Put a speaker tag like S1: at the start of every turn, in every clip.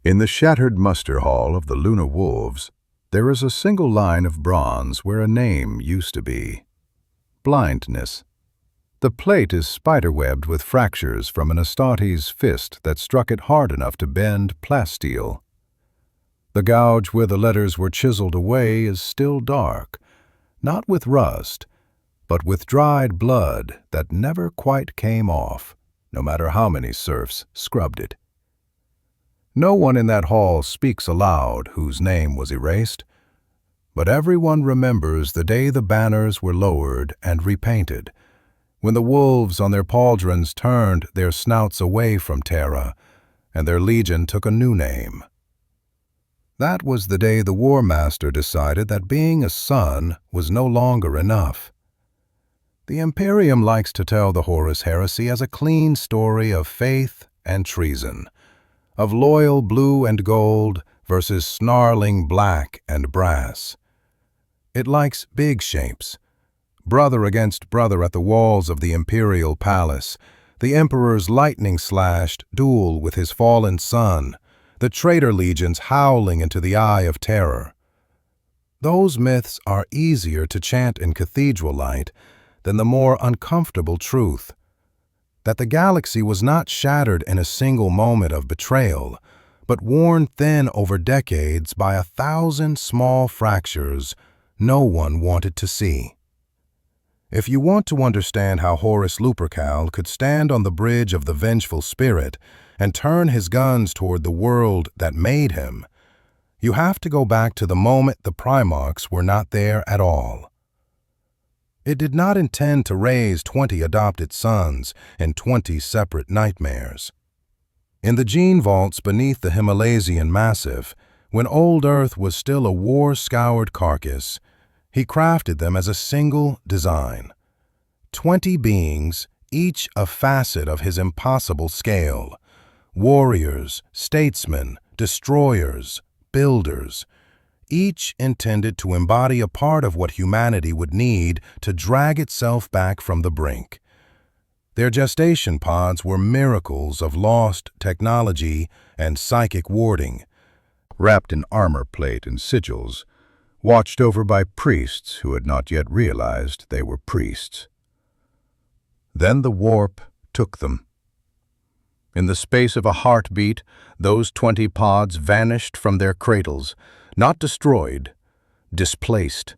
S1: In the shattered muster hall of the Lunar Wolves, there is a single line of bronze where a name used to be. Blindness. The plate is spiderwebbed with fractures from an Astartes fist that struck it hard enough to bend plasteel. The gouge where the letters were chiseled away is still dark, not with rust, but with dried blood that never quite came off, no matter how many serfs scrubbed it. No one in that hall speaks aloud whose name was erased, but everyone remembers the day the banners were lowered and repainted, when the wolves on their pauldrons turned their snouts away from Terra, and their legion took a new name. That was the day the War Master decided that being a son was no longer enough. The Imperium likes to tell the Horus Heresy as a clean story of faith and treason, of loyal blue and gold versus snarling black and brass. It likes big shapes, brother against brother at the walls of the Imperial Palace, the Emperor's lightning-slashed duel with his fallen son, the traitor legions howling into the eye of terror. Those myths are easier to chant in cathedral light than the more uncomfortable truth that the galaxy was not shattered in a single moment of betrayal, but worn thin over decades by 1,000 small fractures no one wanted to see. If you want to understand how Horus Lupercal could stand on the bridge of the vengeful spirit and turn his guns toward the world that made him, you have to go back to the moment the Primarchs were not there at all. It did not intend to raise 20 adopted sons in 20 separate nightmares. In the gene vaults beneath the Himalaysian Massif, when old Earth was still a war-scoured carcass, he crafted them as a single design. 20 beings, each a facet of his impossible scale. Warriors, statesmen, destroyers, builders, each intended to embody a part of what humanity would need to drag itself back from the brink. Their gestation pods were miracles of lost technology and psychic warding, wrapped in armor plate and sigils, watched over by priests who had not yet realized they were priests. Then the warp took them. In the space of a heartbeat, those 20 pods vanished from their cradles, not destroyed, displaced,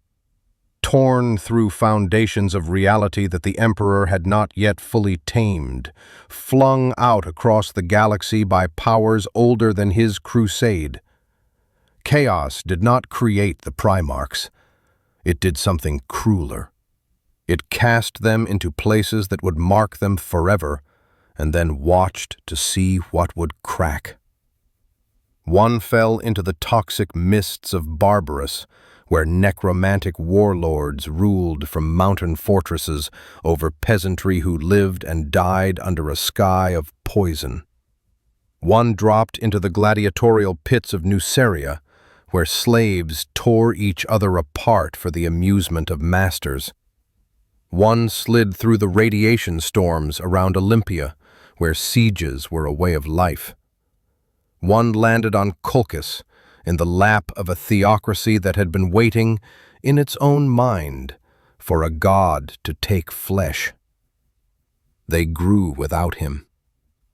S1: torn through foundations of reality that the Emperor had not yet fully tamed, flung out across the galaxy by powers older than his crusade. Chaos did not create the Primarchs. It did something crueler. It cast them into places that would mark them forever, and then watched to see what would crack. One fell into the toxic mists of Barbarous, where necromantic warlords ruled from mountain fortresses over peasantry who lived and died under a sky of poison. One dropped into the gladiatorial pits of Nuceria, where slaves tore each other apart for the amusement of masters. One slid through the radiation storms around Olympia, where sieges were a way of life. One landed on Colchis, in the lap of a theocracy that had been waiting, in its own mind, for a god to take flesh. They grew without him.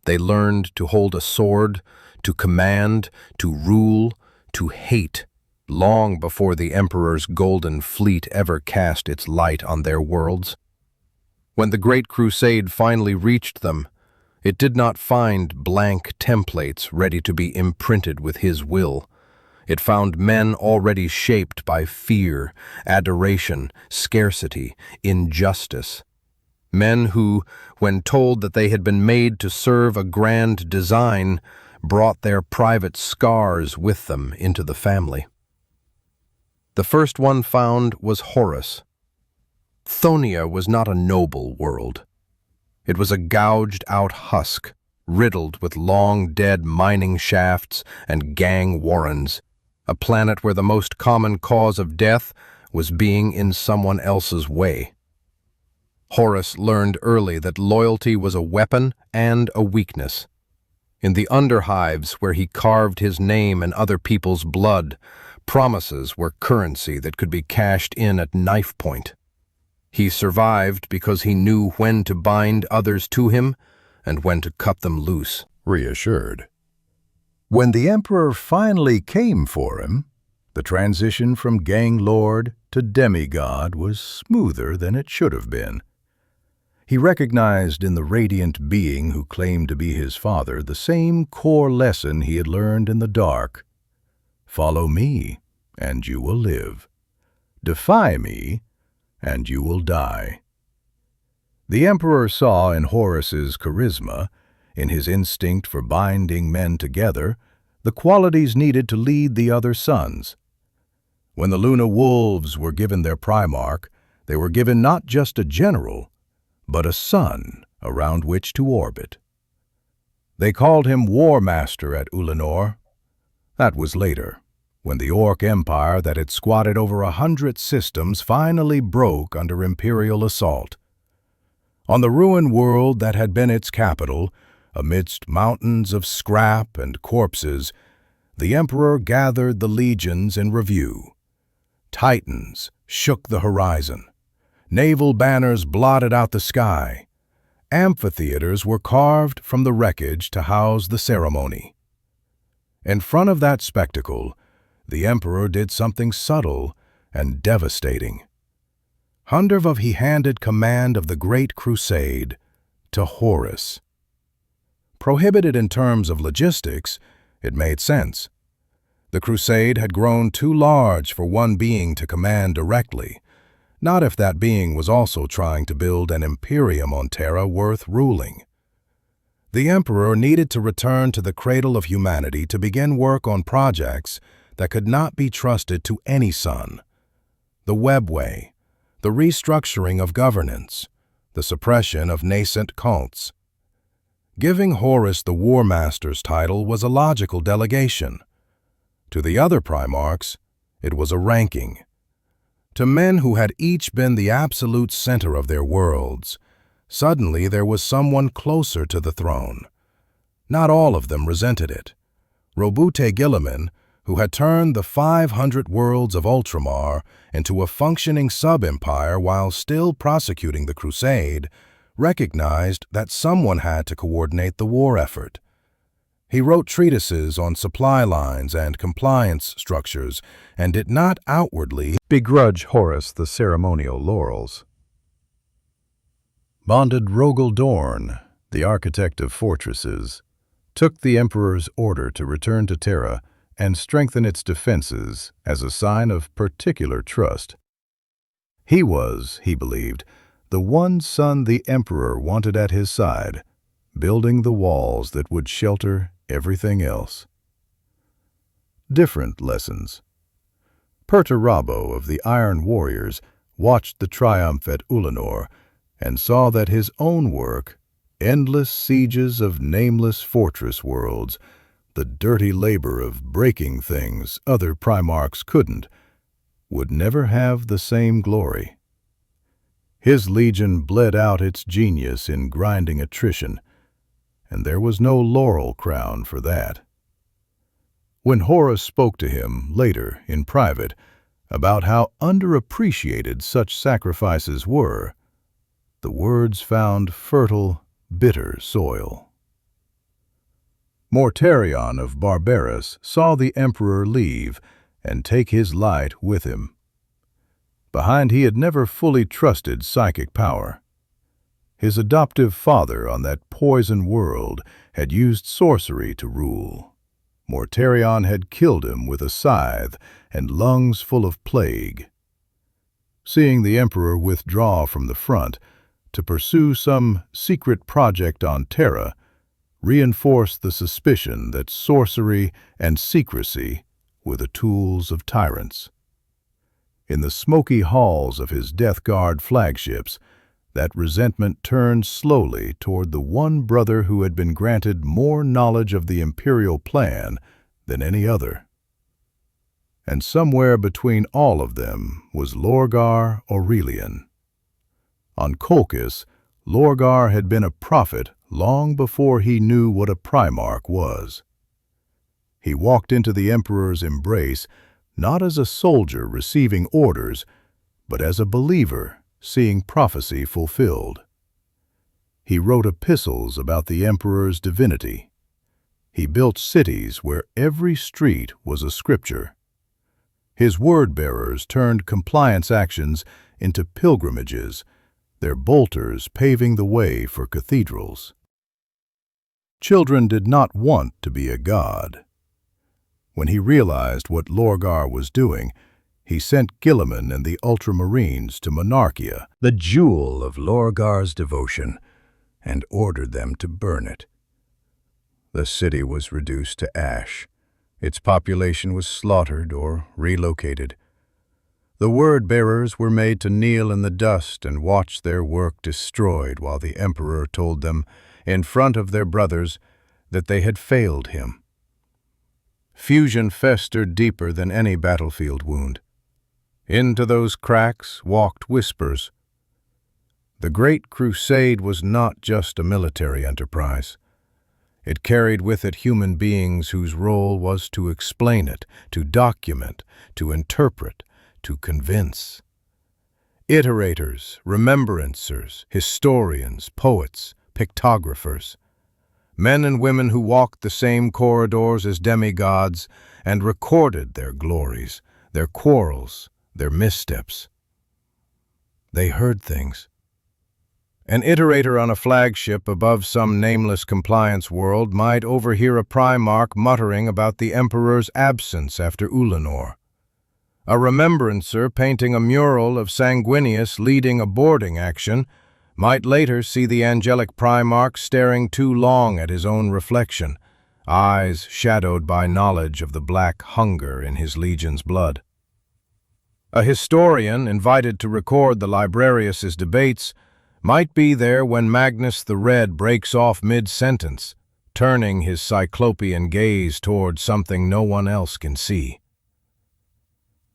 S1: They learned to hold a sword, to command, to rule, to hate, long before the Emperor's golden fleet ever cast its light on their worlds. When the Great Crusade finally reached them, it did not find blank templates ready to be imprinted with his will. It found men already shaped by fear, adoration, scarcity, injustice. Men who, when told that they had been made to serve a grand design, brought their private scars with them into the family. The first one found was Horus. Thonia was not a noble world. It was a gouged-out husk, riddled with long-dead mining shafts and gang warrens, a planet where the most common cause of death was being in someone else's way. Horus learned early that loyalty was a weapon and a weakness.
S2: In the underhives where he carved his name and other people's blood, promises were currency that could be cashed in at knife point. He survived because he knew when to bind others to him and when to cut them loose.
S1: Reassured. When the Emperor finally came for him, the transition from gang lord to demigod was smoother than it should have been. He recognized in the radiant being who claimed to be his father the same core lesson he had learned in the dark. Follow me, and you will live. Defy me, and you will die. The Emperor saw in Horus's charisma, in his instinct for binding men together, the qualities needed to lead the other sons. When the Luna Wolves were given their Primarch, they were given not just a general, but a sun around which to orbit. They called him War Master at Ulanor. That was later, when the Orc Empire that had squatted over 100 systems finally broke under Imperial assault. On the ruined world that had been its capital, amidst mountains of scrap and corpses, the Emperor gathered the legions in review. Titans shook the horizon. Naval banners blotted out the sky. Amphitheaters were carved from the wreckage to house the ceremony. In front of that spectacle, the Emperor did something subtle and devastating. He handed command of the Great Crusade to Horus. Prohibited in terms of logistics, it made sense. The crusade had grown too large for one being to command directly, not if that being was also trying to build an imperium on Terra worth ruling. The Emperor needed to return to the cradle of humanity to begin work on projects that could not be trusted to any son. The webway, the restructuring of governance, the suppression of nascent cults. Giving Horus the War Master's title was a logical delegation. To the other Primarchs, it was a ranking. To men who had each been the absolute center of their worlds, suddenly there was someone closer to the throne. Not all of them resented it. Robute Gilliman, who had turned the 500 worlds of Ultramar into a functioning sub-empire while still prosecuting the crusade, recognized that someone had to coordinate the war effort. He wrote treatises on supply lines and compliance structures and did not outwardly begrudge Horus the ceremonial laurels. Bonded Rogel Dorn, the architect of fortresses, took the Emperor's order to return to Terra and strengthen its defenses as a sign of particular trust. He was, he believed, the one son the Emperor wanted at his side, building the walls that would shelter everything else. Different lessons. Perturabo of the Iron Warriors watched the triumph at Ulanor and saw that his own work, endless sieges of nameless fortress worlds, the dirty labor of breaking things other Primarchs couldn't, would never have the same glory. His legion bled out its genius in grinding attrition, and there was no laurel crown for that. When Horus spoke to him later in private about how underappreciated such sacrifices were, the words found fertile, bitter soil. Mortarion of Barbaros saw the Emperor leave and take his light with him. Behind he had never fully trusted psychic power. His adoptive father on that poison world had used sorcery to rule. Mortarion had killed him with a scythe and lungs full of plague. Seeing the Emperor withdraw from the front to pursue some secret project on Terra reinforced the suspicion that sorcery and secrecy were the tools of tyrants. In the smoky halls of his Death Guard flagships, that resentment turned slowly toward the one brother who had been granted more knowledge of the Imperial plan than any other. And somewhere between all of them was Lorgar Aurelian. On Colchis, Lorgar had been a prophet long before he knew what a Primarch was. He walked into the Emperor's embrace not as a soldier receiving orders, but as a believer seeing prophecy fulfilled. He wrote epistles about the Emperor's divinity. He built cities where every street was a scripture. His word-bearers turned compliance actions into pilgrimages, their bolters paving the way for cathedrals. Children did not want to be a god. When he realized what Lorgar was doing, he sent Guilliman and the Ultramarines to Monarchia, the jewel of Lorgar's devotion, and ordered them to burn it. The city was reduced to ash. Its population was slaughtered or relocated. The word-bearers were made to kneel in the dust and watch their work destroyed while the Emperor told them, in front of their brothers, that they had failed him. Fusion festered deeper than any battlefield wound. Into those cracks walked whispers. The Great Crusade was not just a military enterprise. It carried with it human beings whose role was to explain it, to document, to interpret, to convince. Iterators, remembrancers, historians, poets, pictographers. Men and women who walked the same corridors as demigods and recorded their glories, their quarrels, their missteps. They heard things. An iterator on a flagship above some nameless compliance world might overhear a Primarch muttering about the Emperor's absence after Ulanor. A remembrancer painting a mural of Sanguinius leading a boarding action might later see the angelic Primarch staring too long at his own reflection, eyes shadowed by knowledge of the black hunger in his legion's blood. A historian invited to record the Librarius's debates might be there when Magnus the Red breaks off mid-sentence, turning his cyclopean gaze toward something no one else can see.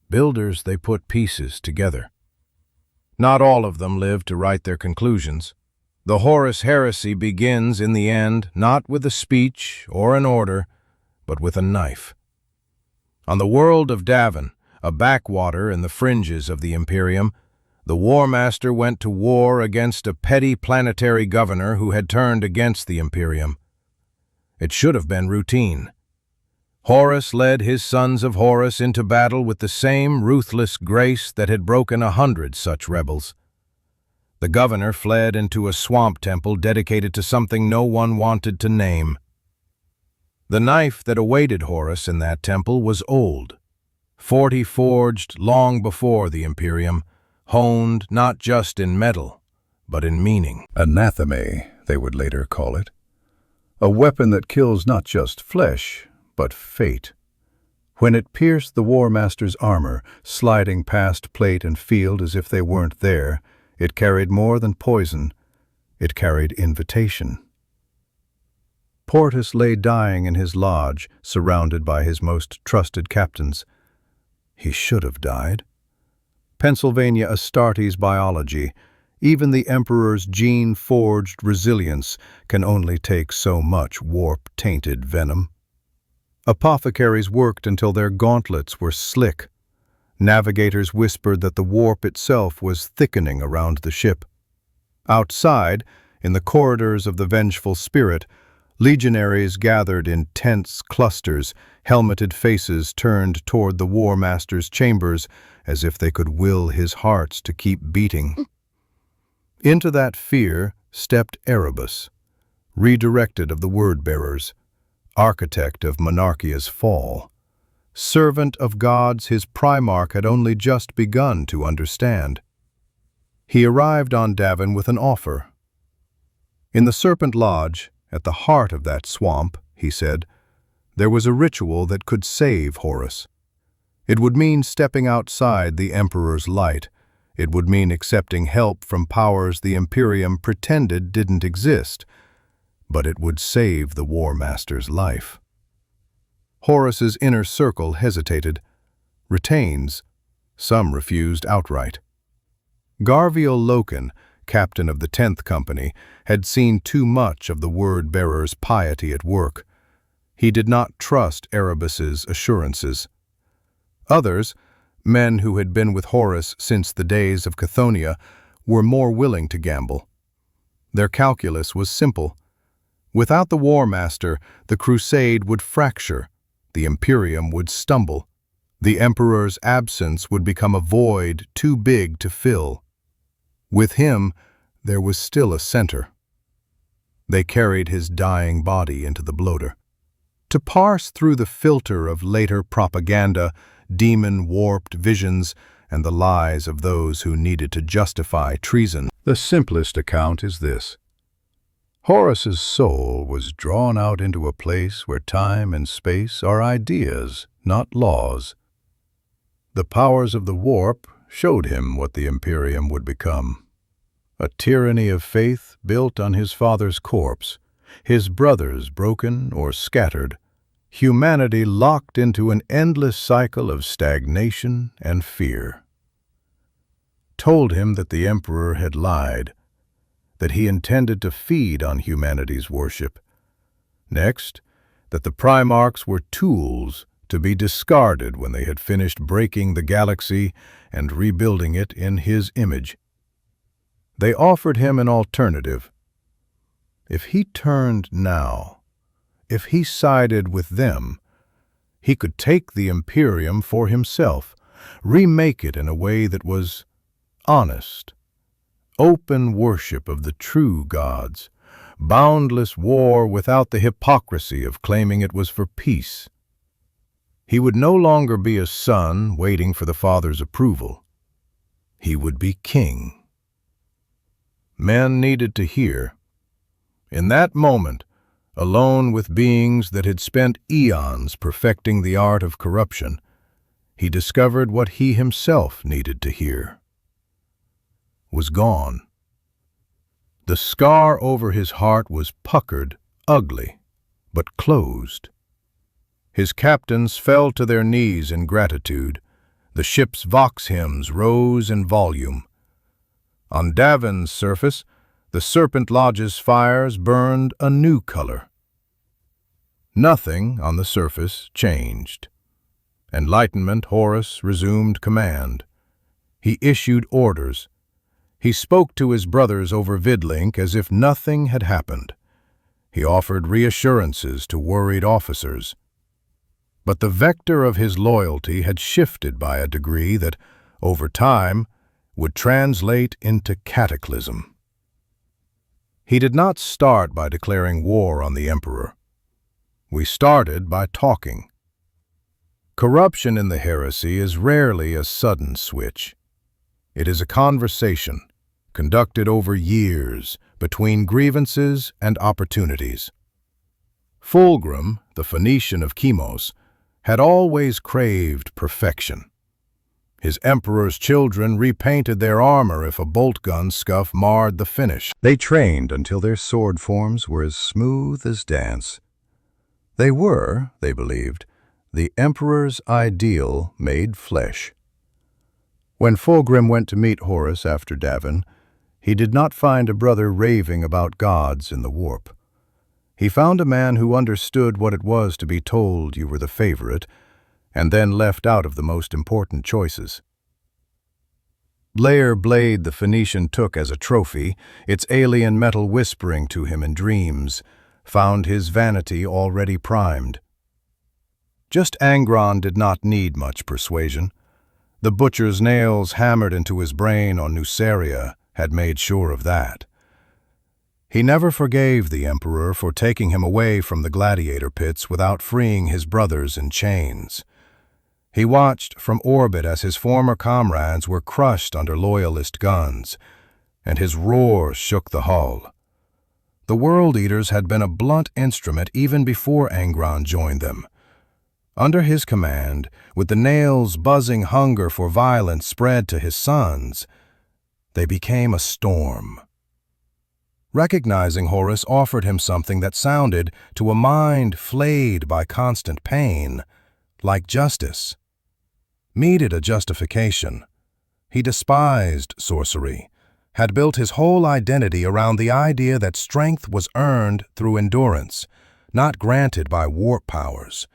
S1: Builders, they put pieces together. Not all of them live to write their conclusions. The Horus Heresy begins, in the end, not with a speech or an order, but with a knife. On the world of Davin, a backwater in the fringes of the Imperium, the War Master went to war against a petty planetary governor who had turned against the Imperium. It should have been routine. Horus led his sons of Horus into battle with the same ruthless grace that had broken 100 such rebels. The governor fled into a swamp temple dedicated to something no one wanted to name. The knife that awaited Horus in that temple was old, 40 forged long before the Imperium, honed not just in metal, but in meaning. Anatheme, they would later call it. A weapon that kills not just flesh, but fate. When it pierced the War Master's armor, sliding past plate and field as if they weren't there, it carried more than poison. It carried invitation. Portus lay dying in his lodge, surrounded by his most trusted captains. He should have died. Pennsylvania Astartes biology, even the Emperor's gene-forged resilience can only take so much warp-tainted venom. Apothecaries worked until their gauntlets were slick. Navigators whispered that the warp itself was thickening around the ship. Outside, in the corridors of the vengeful spirit, legionaries gathered in tense clusters, helmeted faces turned toward the War Master's chambers as if they could will his hearts to keep beating. Into that fear stepped Erebus, redirected of the word-bearers, architect of Monarchia's fall. Servant of gods his Primarch had only just begun to understand. He arrived on Davin with an offer. In the Serpent Lodge, at the heart of that swamp, he said, there was a ritual that could save Horus. It would mean stepping outside the Emperor's light. It would mean accepting help from powers the Imperium pretended didn't exist. But it would save the War Master's life. Horus's inner circle hesitated. Retains. Some refused outright. Garviel Loken, captain of the 10th Company, had seen too much of the word-bearer's piety at work. He did not trust Erebus's assurances. Others, men who had been with Horus since the days of Chthoniya, were more willing to gamble. Their calculus was simple. Without the War Master, the crusade would fracture, the Imperium would stumble, the Emperor's absence would become a void too big to fill. With him, there was still a center. They carried his dying body into the bloater. To parse through the filter of later propaganda, demon-warped visions, and the lies of those who needed to justify treason, the simplest account is this. Horus's soul was drawn out into a place where time and space are ideas, not laws. The powers of the warp showed him what the Imperium would become. A tyranny of faith built on his father's corpse, his brothers broken or scattered, humanity locked into an endless cycle of stagnation and fear. Told him that the Emperor had lied, that he intended to feed on humanity's worship. Next, that the Primarchs were tools to be discarded when they had finished breaking the galaxy and rebuilding it in his image. They offered him an alternative. If he turned now, if he sided with them, he could take the Imperium for himself, remake it in a way that was honest, open worship of the true gods, boundless war without the hypocrisy of claiming it was for peace. He would no longer be a son waiting for the father's approval. He would be king. Men needed to hear. In that moment, alone with beings that had spent eons perfecting the art of corruption, he discovered what he himself needed to hear. Was gone. The scar over his heart was puckered, ugly, but closed. His captains fell to their knees in gratitude. The ship's vox hymns rose in volume. On Davin's surface, the Serpent Lodge's fires burned a new color. Nothing on the surface changed. Enlightenment Horus resumed command. He issued orders. He spoke to his brothers over vidlink as if nothing had happened. He offered reassurances to worried officers. But the vector of his loyalty had shifted by a degree that, over time, would translate into cataclysm. He did not start by declaring war on the Emperor. We started by talking. Corruption in the heresy is rarely a sudden switch. It is a conversation, conducted over years, between grievances and opportunities. Fulgrim, the Phoenician of Chemos, had always craved perfection. His emperor's children repainted their armor if a bolt gun scuff marred the finish. They trained until their sword forms were as smooth as dance. They were, they believed, the emperor's ideal made flesh. When Fulgrim went to meet Horus after Davin, he did not find a brother raving about gods in the warp. He found a man who understood what it was to be told you were the favorite, and then left out of the most important choices. Blair Blade the Phoenician took as a trophy, its alien metal whispering to him in dreams, found his vanity already primed. Just Angron did not need much persuasion. The butcher's nails hammered into his brain on Nuceria had made sure of that. He never forgave the Emperor for taking him away from the gladiator pits without freeing his brothers in chains. He watched from orbit as his former comrades were crushed under loyalist guns, and his roar shook the hull. The World Eaters had been a blunt instrument even before Angron joined them. Under his command, with the nails buzzing hunger for violence spread to his sons, they became a storm. Recognizing Horus offered him something that sounded, to a mind flayed by constant pain, like justice. Needed a justification. He despised sorcery,
S3: had built his whole identity around the idea that strength was earned through endurance, not granted by warp powers.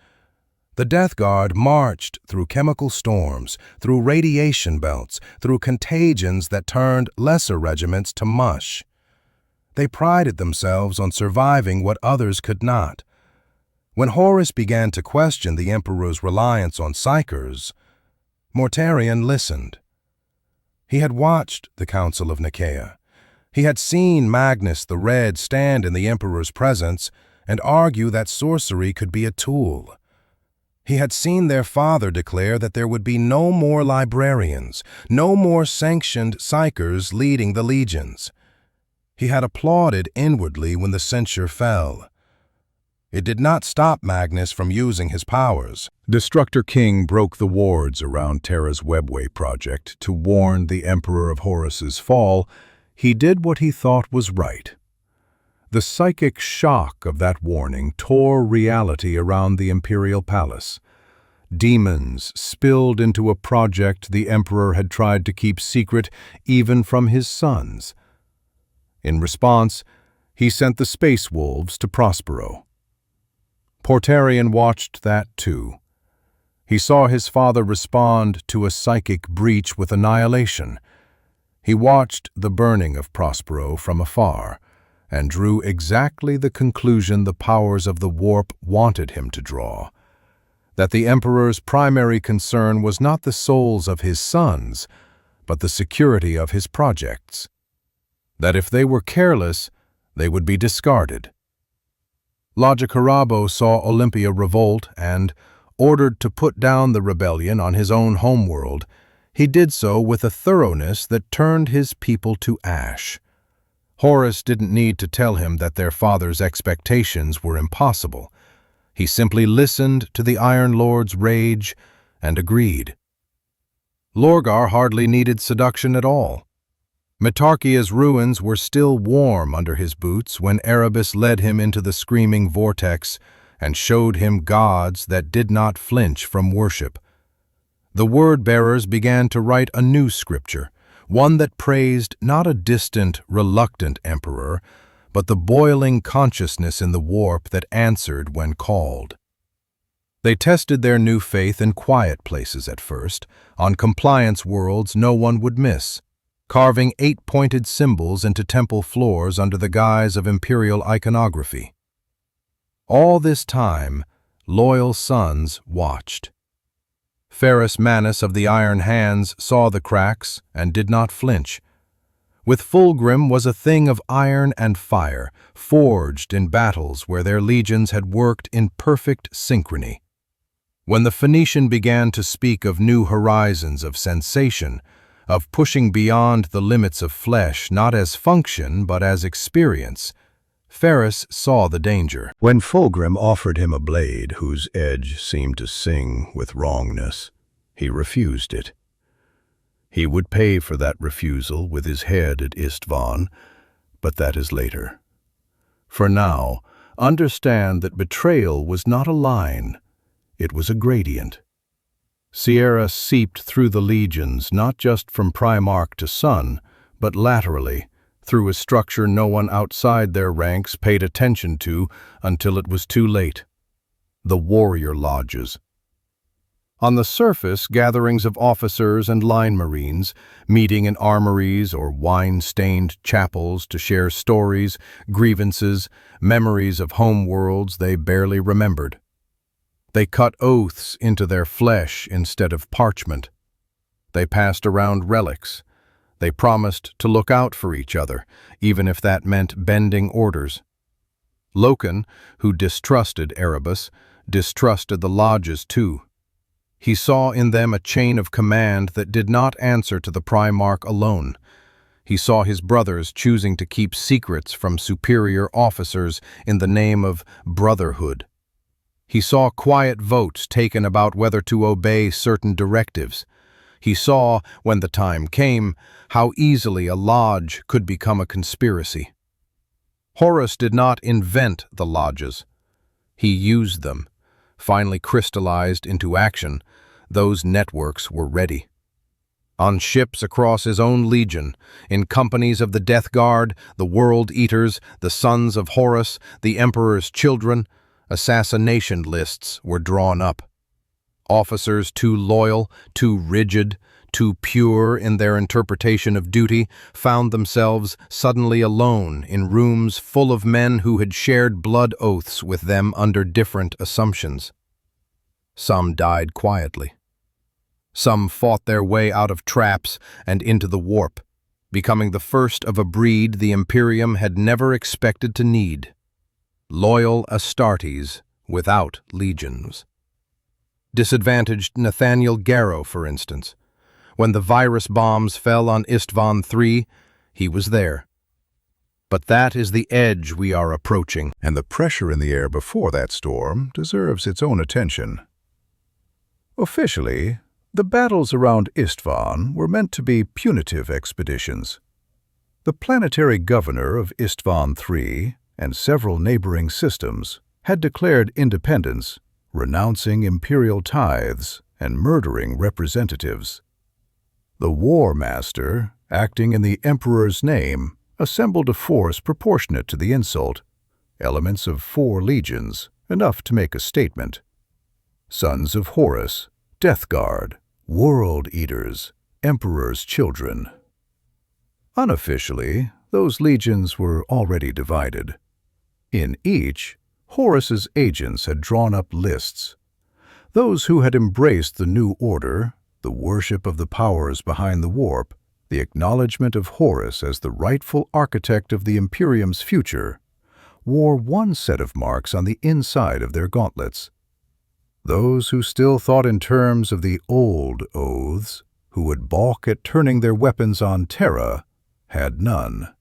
S3: The Death Guard marched through chemical storms, through radiation belts, through contagions that turned lesser regiments to mush. They prided themselves on surviving what others could not. When Horus began to question the Emperor's reliance on psychers, Mortarion listened. He had watched the Council of Nicaea. He had seen Magnus the Red stand in the Emperor's presence and argue that sorcery could be a tool. He had seen their father declare that there would be no more librarians, no more sanctioned psychers leading the legions. He had applauded inwardly when the censure fell. It did not stop Magnus from using his powers.
S1: Destructor King broke the wards around Terra's Webway project to warn the Emperor of Horus's fall. He did what he thought was right. The psychic shock of that warning tore reality around the Imperial Palace. Demons spilled into a project the Emperor had tried to keep secret even from his sons. In response, he sent the Space Wolves to Prospero. Portarion watched that too. He saw his father respond to a psychic breach with annihilation. He watched the burning of Prospero from afar and drew exactly the conclusion the powers of the warp wanted him to draw: that the Emperor's primary concern was not the souls of his sons, but the security of his projects. That if they were careless, they would be discarded. Logicarabo saw Olympia revolt and, ordered to put down the rebellion on his own homeworld, he did so with a thoroughness that turned his people to ash. Horus didn't need to tell him that their father's expectations were impossible. He simply listened to the Iron Lord's rage and agreed. Lorgar hardly needed seduction at all. Metarchia's ruins were still warm under his boots when Erebus led him into the screaming vortex and showed him gods that did not flinch from worship. The word-bearers began to write a new scripture, one that praised not a distant, reluctant emperor, but the boiling consciousness in the warp that answered when called. They tested their new faith in quiet places at first, on compliance worlds no one would miss, carving 8-pointed symbols into temple floors under the guise of imperial iconography. All this time, loyal sons watched. Ferrus Manus of the Iron Hands saw the cracks and did not flinch. With Fulgrim was a thing of iron and fire, forged in battles where their legions had worked in perfect synchrony. When the Phoenician began to speak of new horizons of sensation, of pushing beyond the limits of flesh not as function but as experience, Ferrus saw the danger.
S4: When Fulgrim offered him a blade whose edge seemed to sing with wrongness, he refused it. He would pay for that refusal with his head at Istvan, but that is later. For now, understand that betrayal was not a line, it was a gradient. Sierra seeped through the legions, not just from Primarch to son, but laterally, through a structure no one outside their ranks paid attention to until it was too late: the warrior lodges. On the surface, gatherings of officers and line marines, meeting in armories or wine-stained chapels to share stories, grievances, memories of home worlds they barely remembered. They cut oaths into their flesh instead of parchment. They passed around relics. They promised to look out for each other, even if that meant bending orders. Loken, who distrusted Erebus, distrusted the lodges too. He saw in them a chain of command that did not answer to the Primarch alone. He saw his brothers choosing to keep secrets from superior officers in the name of brotherhood. He saw quiet votes taken about whether to obey certain directives. He saw, when the time came, how easily a lodge could become a conspiracy. Horus did not invent the lodges. He used them. Finally crystallized into action, those networks were ready.
S2: On ships across his own legion, in companies of the Death Guard, the World Eaters, the Sons of Horus, the Emperor's Children, assassination lists were drawn up. Officers too loyal, too rigid, too pure in their interpretation of duty found themselves suddenly alone in rooms full of men who had shared blood oaths with them under different assumptions. Some died quietly. Some fought their way out of traps and into the warp, becoming the first of a breed the Imperium had never expected to need. Loyal Astartes without legions. Disadvantaged Nathaniel Garrow, for instance. When the virus bombs fell on Istvan III, he was there. But that is the edge we are approaching.
S1: And the pressure in the air before that storm deserves its own attention. Officially, the battles around Istvan were meant to be punitive expeditions. The planetary governor of Istvan III and several neighboring systems had declared independence, renouncing imperial tithes and murdering representatives. The War Master, acting in the Emperor's name, assembled a force proportionate to the insult, elements of 4 legions, enough to make a statement. Sons of Horus, Death Guard, World Eaters, Emperor's Children. Unofficially, those legions were already divided. In each, Horus's agents had drawn up lists. Those who had embraced the new order, the worship of the powers behind the warp, the acknowledgement of Horus as the rightful architect of the Imperium's future, wore one set of marks on the inside of their gauntlets. Those who still thought in terms of the old oaths, who would balk at turning their weapons on Terra, had none.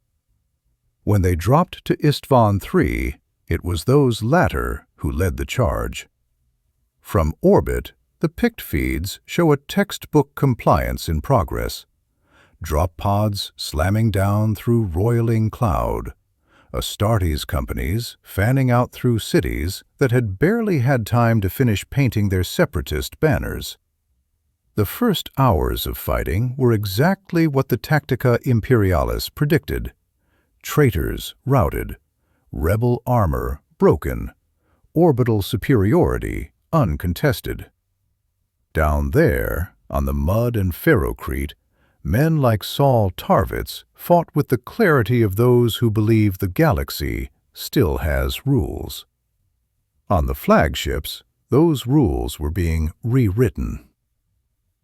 S1: When they dropped to Istvan III, it was those latter who led the charge. From orbit, the pict feeds show a textbook compliance in progress. Drop pods slamming down through roiling cloud. Astartes companies fanning out through cities that had barely had time to finish painting their separatist banners. The first hours of fighting were exactly what the Tactica Imperialis predicted. Traitors routed, rebel armor broken, orbital superiority uncontested. Down there, on the mud and ferrocrete, men like Saul Tarvitz fought with the clarity of those who believe the galaxy still has rules. On the flagships, those rules were being rewritten.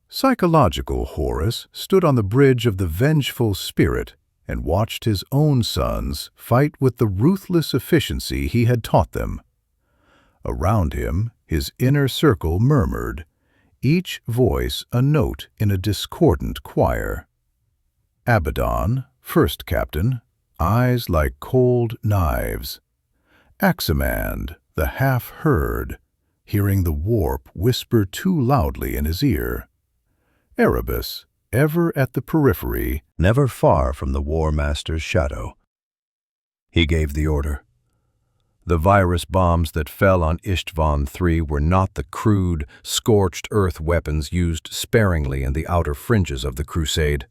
S1: Psychological Horus stood on the bridge of the vengeful spirit and watched his own sons fight with the ruthless efficiency he had taught them. Around him, his inner circle murmured, each voice a note in a discordant choir. Abaddon, first captain, eyes like cold knives. Aximand, the half-heard, hearing the warp whisper too loudly in his ear. Erebus, ever at the periphery,
S4: never far from the War Master's shadow. He gave the order. The virus bombs that fell on Istvan III were not the crude, scorched earth weapons used sparingly in the outer fringes of the crusade.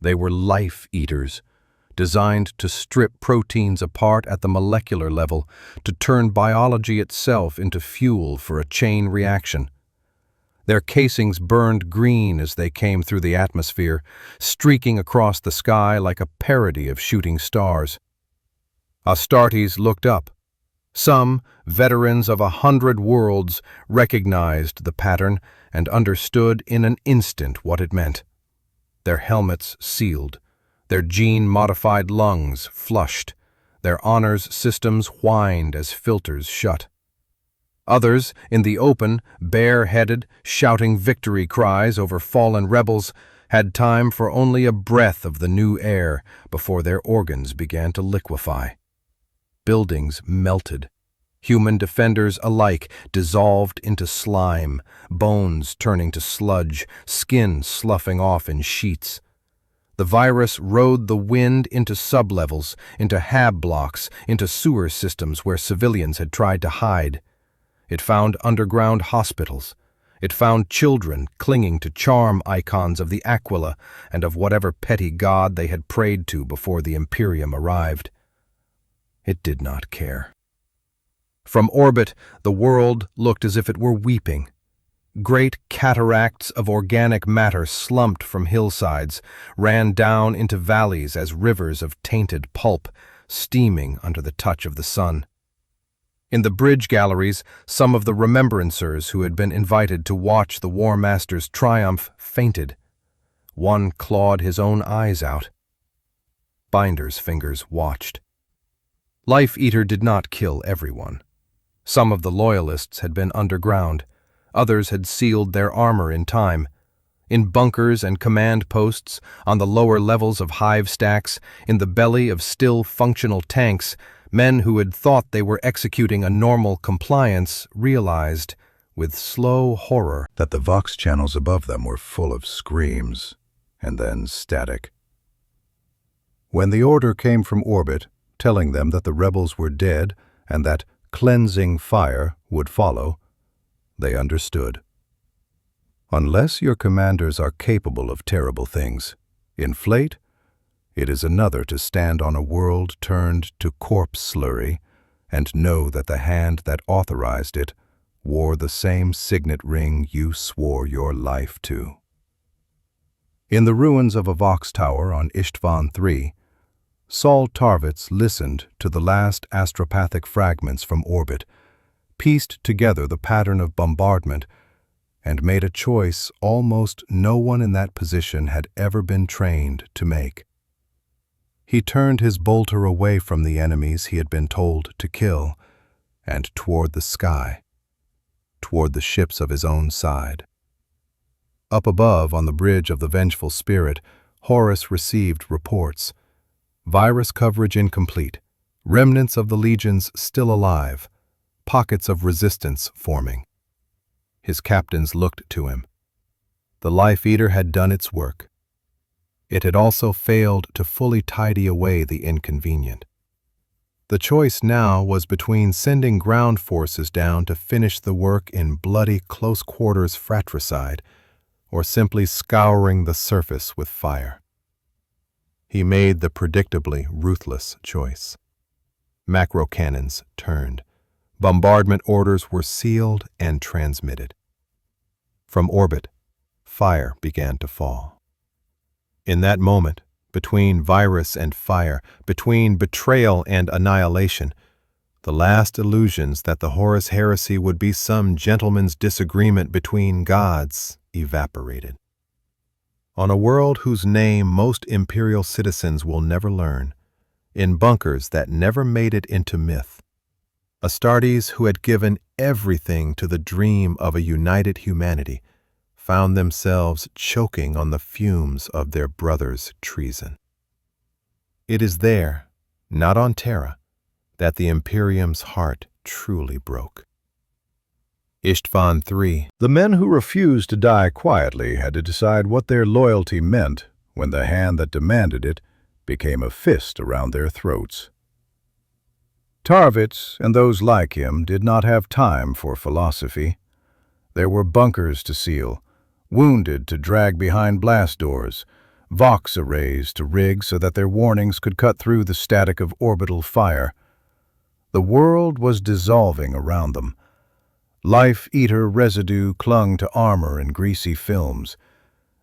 S4: They were life eaters, designed to strip proteins apart at the molecular level, to turn biology itself into fuel for a chain reaction. Their casings burned green as they came through the atmosphere, streaking across the sky like a parody of shooting stars. Astartes looked up. Some, veterans of 100 worlds, recognized the pattern and understood in an instant what it meant. Their helmets sealed, their gene-modified lungs flushed, their honors systems whined as filters shut. Others, in the open, bare-headed, shouting victory cries over fallen rebels, had time for only a breath of the new air before their organs began to liquefy. Buildings melted. Human defenders alike dissolved into slime, bones turning to sludge, skin sloughing off in sheets. The virus rode the wind into sublevels, into hab blocks, into sewer systems where civilians had tried to hide. It found underground hospitals,
S2: It found children clinging to charm icons of the Aquila and of whatever petty god they had prayed to before the Imperium arrived. It did not care. From orbit, the world looked as if it were weeping. Great cataracts of organic matter slumped from hillsides, ran down into valleys as rivers of tainted pulp, steaming under the touch of the sun. In the bridge galleries, some of the remembrancers who had been invited to watch the War Master's triumph fainted. One clawed his own eyes out. Binder's fingers watched. Life Eater did not kill everyone. Some of the loyalists had been underground. Others had sealed their armor in time. In bunkers and command posts, on the lower levels of hive stacks, in the belly of still functional tanks, men who had thought they were executing a normal compliance realized, with slow horror,
S1: that the Vox channels above them were full of screams, and then static. When the order came from orbit, telling them that the rebels were dead and that cleansing fire would follow, they understood. Unless your commanders are capable of terrible things, inflate, it is another to stand on a world turned to corpse slurry and know that the hand that authorized it wore the same signet ring you swore your life to. In the ruins of a Vox tower on Istvan III, Saul Tarvitz listened to the last astropathic fragments from orbit, pieced together the pattern of bombardment, and made a choice almost no one in that position had ever been trained to make. He turned his bolter away from the enemies he had been told to kill, and toward the sky, toward the ships of his own side. Up above, on the bridge of the Vengeful Spirit, Horus received reports. Virus coverage incomplete, remnants of the legions still alive, pockets of resistance forming. His captains looked to him. The Life Eater had done its work. It had also failed to fully tidy away the inconvenient. The choice now was between sending ground forces down to finish the work in bloody close-quarters fratricide or simply scouring the surface with fire. He made the predictably ruthless choice. Macro cannons turned. Bombardment orders were sealed and transmitted. From orbit, fire began to fall. In that moment, between virus and fire, between betrayal and annihilation, the last illusions that the Horus Heresy would be some gentleman's disagreement between gods evaporated. On a world whose name most imperial citizens will never learn, in bunkers that never made it into myth, Astartes, who had given everything to the dream of a united humanity, found themselves choking on the fumes of their brother's treason. It is there, not on Terra, that the Imperium's heart truly broke. Istvan III.
S4: The men who refused to die quietly had to decide what their loyalty meant when the hand that demanded it became a fist around their throats. Tarvitz and those like him did not have time for philosophy. There were bunkers to seal, wounded to drag behind blast doors, Vox arrays to rig so that their warnings could cut through the static of orbital fire. The world was dissolving around them. Life Eater residue clung to armor and greasy films.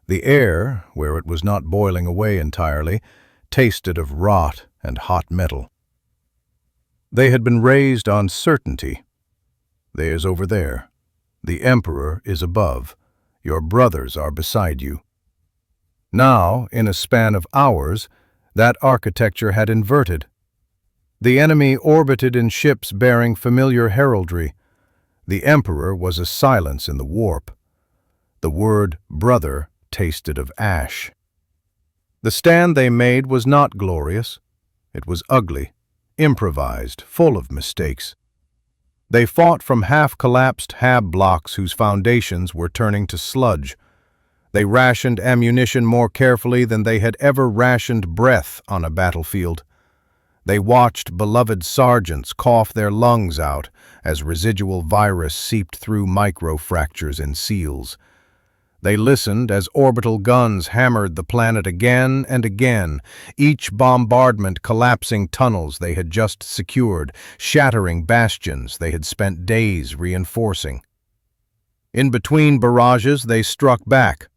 S4: The air, where it was not boiling away entirely, tasted of rot and hot metal. They had been raised on certainty. There's over there. The Emperor is above. Your brothers are beside you. Now, in a span of hours, that architecture had inverted. The enemy orbited in ships bearing familiar heraldry. The Emperor was a silence in the warp. The word brother tasted of ash. The stand they made was not glorious. It was ugly, improvised, full of mistakes. They fought from half-collapsed hab blocks whose foundations were turning to sludge. They rationed ammunition more carefully than they had ever rationed breath on a battlefield.
S3: They watched beloved sergeants cough their lungs out as residual virus seeped through microfractures in seals. They listened as orbital guns hammered the planet again and again, each bombardment collapsing tunnels they had just secured, shattering bastions they had spent days reinforcing. In between barrages, they struck back.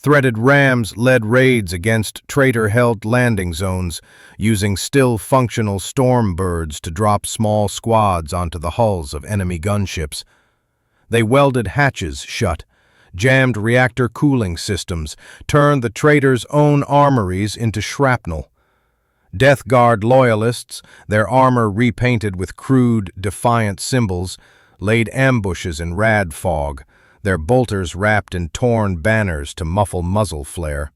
S3: Threaded rams led raids against traitor-held landing zones, using still functional storm birds to drop small squads onto the hulls of enemy gunships. They welded hatches shut, jammed reactor cooling systems, turned the traitors' own armories into shrapnel. Death Guard loyalists, their armor repainted with crude, defiant symbols, laid ambushes in rad fog, their bolters wrapped in torn banners to muffle muzzle flare.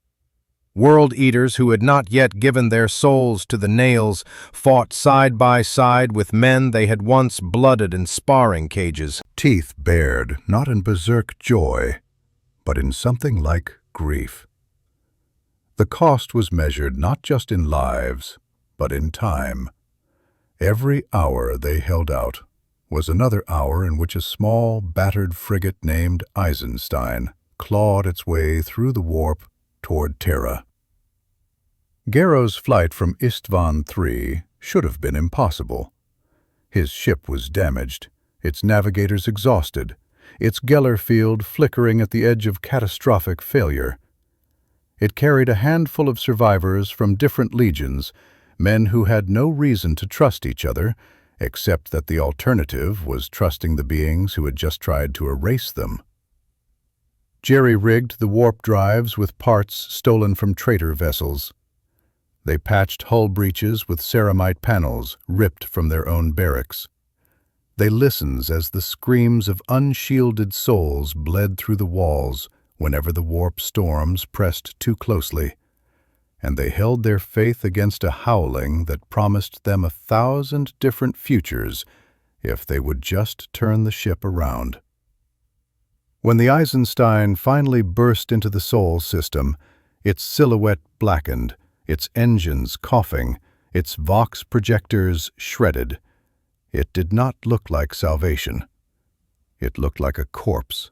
S3: World Eaters who had not yet given their souls to the nails fought side by side with men they had once blooded in sparring cages.
S1: Teeth bared, not in berserk joy, but in something like grief. The cost was measured not just in lives, but in time. Every hour they held out was another hour in which a small, battered frigate named Eisenstein clawed its way through the warp toward Terra. Garrow's flight from Istvan III should have been impossible. His ship was damaged, its navigators exhausted, its Geller field flickering at the edge of catastrophic failure. It carried a handful of survivors from different legions, men who had no reason to trust each other, except that the alternative was trusting the beings who had just tried to erase them. Jerry-rigged the warp drives with parts stolen from traitor vessels. They patched hull breaches with ceramite panels ripped from their own barracks. They listened as the screams of unshielded souls bled through the walls whenever the warp storms pressed too closely, and they held their faith against a howling that promised them 1,000 different futures if they would just turn the ship around. When the Eisenstein finally burst into the Sol system, its silhouette blackened, its engines coughing, its Vox projectors shredded, it did not look like salvation. It looked like a corpse.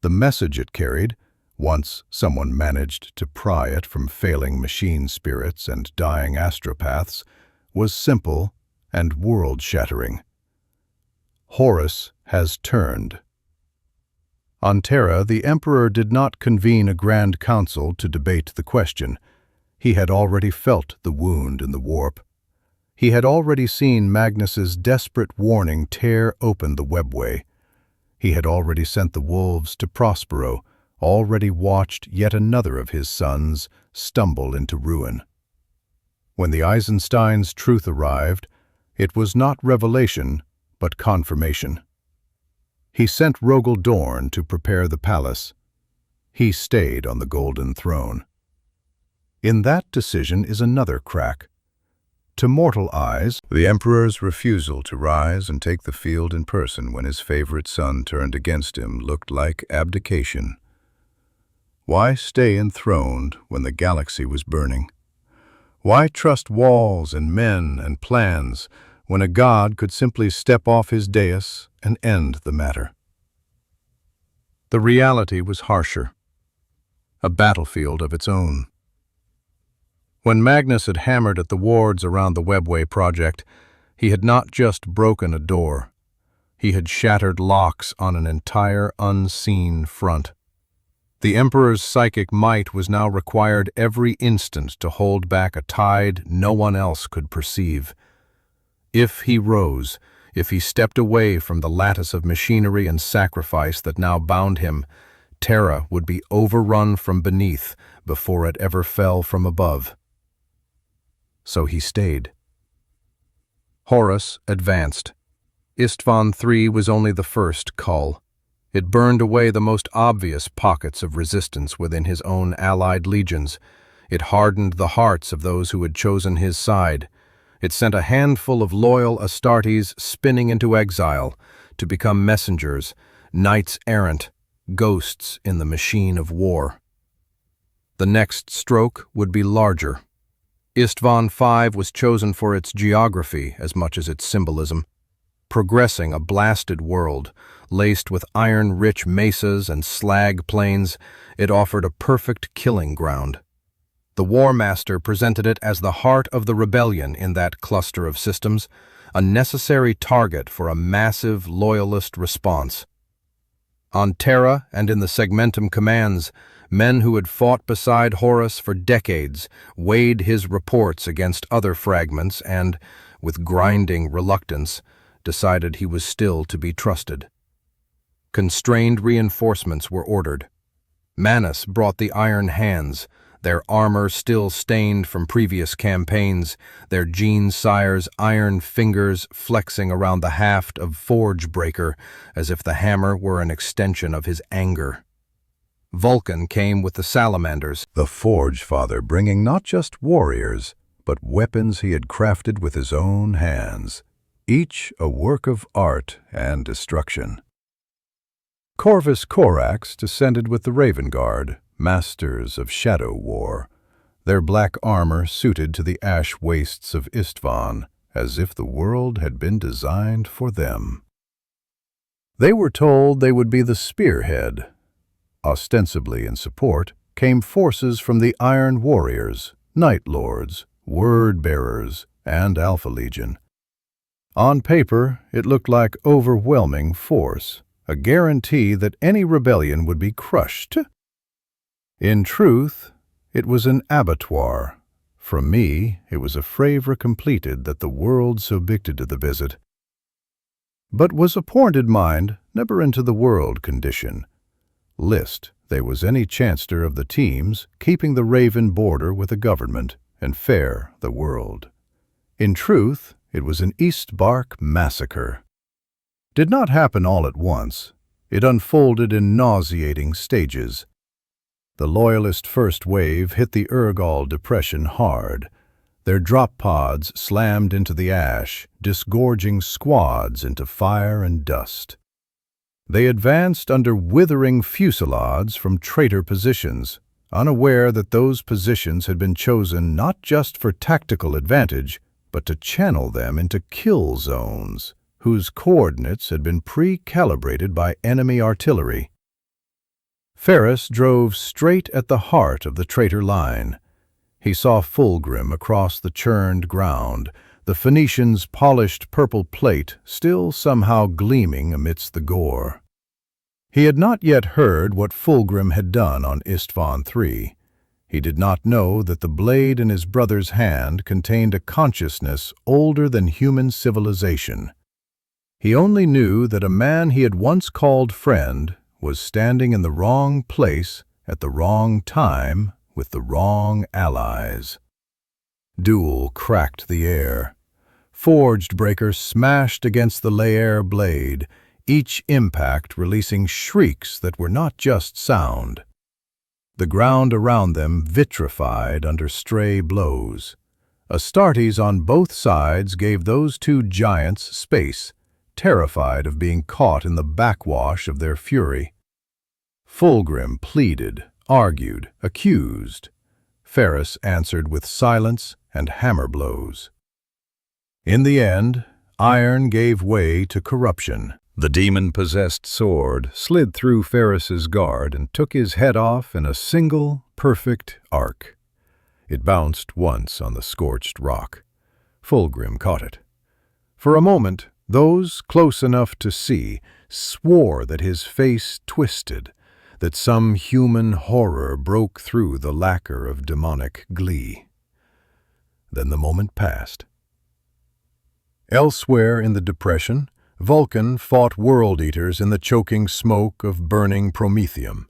S1: The message it carried, once someone managed to pry it from failing machine spirits and dying astropaths, was simple and world-shattering. Horus has turned. On Terra, the Emperor did not convene a grand council to debate the question. He had already felt the wound in the warp. He had already seen Magnus's desperate warning tear open the webway. He had already sent the wolves to Prospero, already watched yet another of his sons stumble into ruin. When the Eisenstein's truth arrived, it was not revelation, but confirmation. He sent Rogel Dorn to prepare the palace. He stayed on the golden throne. In that decision is another crack. To mortal eyes,
S4: The Emperor's refusal to rise and take the field in person when his favorite son turned against him looked like abdication. Why stay enthroned when the galaxy was burning? Why trust walls and men and plans when a god could simply step off his dais and end the matter?
S2: The reality was harsher. A battlefield of its own. When Magnus had hammered at the wards around the Webway project, he had not just broken a door. He had shattered locks on an entire unseen front. The Emperor's psychic might was now required every instant to hold back a tide no one else could perceive. If he rose, if he stepped away from the lattice of machinery and sacrifice that now bound him, Terra would be overrun from beneath before it ever fell from above. So he stayed. Horus advanced. Istvan III was only the first cull. It burned away the most obvious pockets of resistance within his own allied legions. It hardened the hearts of those who had chosen his side. It sent a handful of loyal Astartes spinning into exile to become messengers, knights errant, ghosts in the machine of war. The next stroke would be larger. Istvan V was chosen for its geography as much as its symbolism. Progressing a blasted world, laced with iron-rich mesas and slag plains, it offered a perfect killing ground. The War Master presented it as the heart of the rebellion in that cluster of systems, a necessary target for a massive loyalist response. On Terra and in the Segmentum commands, men who had fought beside Horus for decades weighed his reports against other fragments and, with grinding reluctance, decided he was still to be trusted. Constrained reinforcements were ordered. Manus brought the Iron Hands, their armor still stained from previous campaigns, their Gene Sire's iron fingers flexing around the haft of Forge Breaker as if the hammer were an extension of his anger. Vulcan came with the Salamanders,
S1: The Forge Father bringing not just warriors, but weapons he had crafted with his own hands, each a work of art and destruction. Corvus Corax descended with the Raven Guard, masters of shadow war, their black armor suited to the ash wastes of Istvan, as if the world had been designed for them. They were told they would be the spearhead. Ostensibly in support came forces from the Iron Warriors, Night Lords, Word Bearers, and Alpha Legion. On paper, it looked like overwhelming force, a guarantee that any rebellion would be crushed. In truth, it was an abattoir. From me, it was a favour completed that the world so bicted to the visit. But was appointed mind never into the world condition. List, they was any chanster of the teams, keeping the Raven border with the government, and fair the world. In truth, it was an Eastbark massacre. Did not happen all at once. It unfolded in nauseating stages. The Loyalist first wave hit the Urgal Depression hard. Their drop pods slammed into the ash, disgorging squads into fire and dust. They advanced under withering fusillades from traitor positions, unaware that those positions had been chosen not just for tactical advantage, but to channel them into kill zones, whose coordinates had been pre-calibrated by enemy artillery. Ferris drove straight at the heart of the traitor line. He saw Fulgrim across the churned ground, the Phoenician's polished purple plate still somehow gleaming amidst the gore. He had not yet heard what Fulgrim had done on Istvan III. He did not know that the blade in his brother's hand contained a consciousness older than human civilization. He only knew that a man he had once called friend was standing in the wrong place at the wrong time with the wrong allies. Duel cracked the air. Forged Breaker smashed against the Laer blade, each impact releasing shrieks that were not just sound. The ground around them vitrified under stray blows. Astartes on both sides gave those two giants space, terrified of being caught in the backwash of their fury. Fulgrim pleaded, argued, accused. Ferris answered with silence and hammer blows. In the end, iron gave way to corruption. The demon-possessed sword slid through Ferris's guard and took his head off in a single, perfect arc. It bounced once on the scorched rock. Fulgrim caught it. For a moment, those close enough to see swore that his face twisted, that some human horror broke through the lacquer of demonic glee. Then the moment passed. Elsewhere in the Depression, Vulcan fought world-eaters in the choking smoke of burning promethium.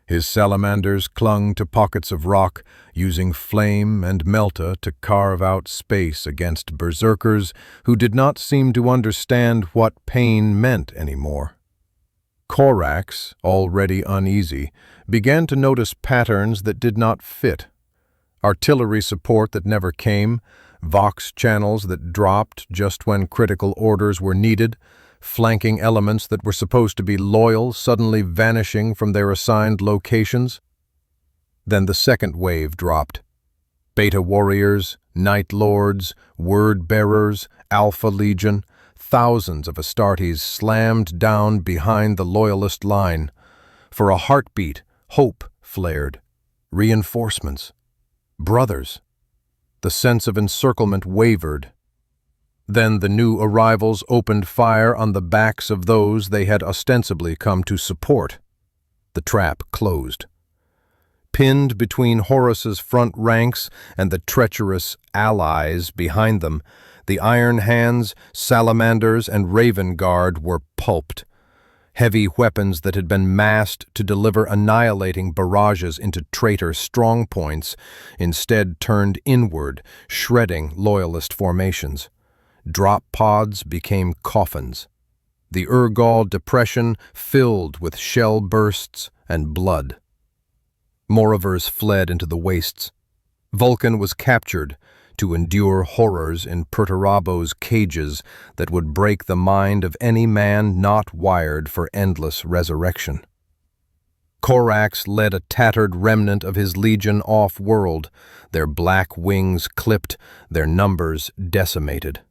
S1: His salamanders clung to pockets of rock, using flame and melta to carve out space against berserkers who did not seem to understand what pain meant anymore. Corax, already uneasy, began to notice patterns that did not fit. Artillery support that never came, Vox channels that dropped just when critical orders were needed, flanking elements that were supposed to be loyal suddenly vanishing from their assigned locations. Then the second wave dropped.
S2: Beta warriors, Night Lords, Word Bearers, Alpha Legion, thousands of Astartes slammed down behind the Loyalist line. For a heartbeat, hope flared. Reinforcements. Brothers. The sense of encirclement wavered. Then the new arrivals opened fire on the backs of those they had ostensibly come to support. The trap closed. Pinned between Horus's front ranks and the treacherous allies behind them, the Iron Hands, Salamanders, and Raven Guard were pulped. Heavy weapons that had been massed to deliver annihilating barrages into traitor strongpoints instead turned inward, shredding Loyalist formations. Drop pods became coffins. The Urgal depression filled with shell bursts and blood. Moravers fled into the wastes. Vulcan was captured to endure horrors in Perturabo's cages that would break the mind of any man not wired for endless resurrection. Korax led a tattered remnant of his legion off-world, their black wings clipped, their numbers decimated.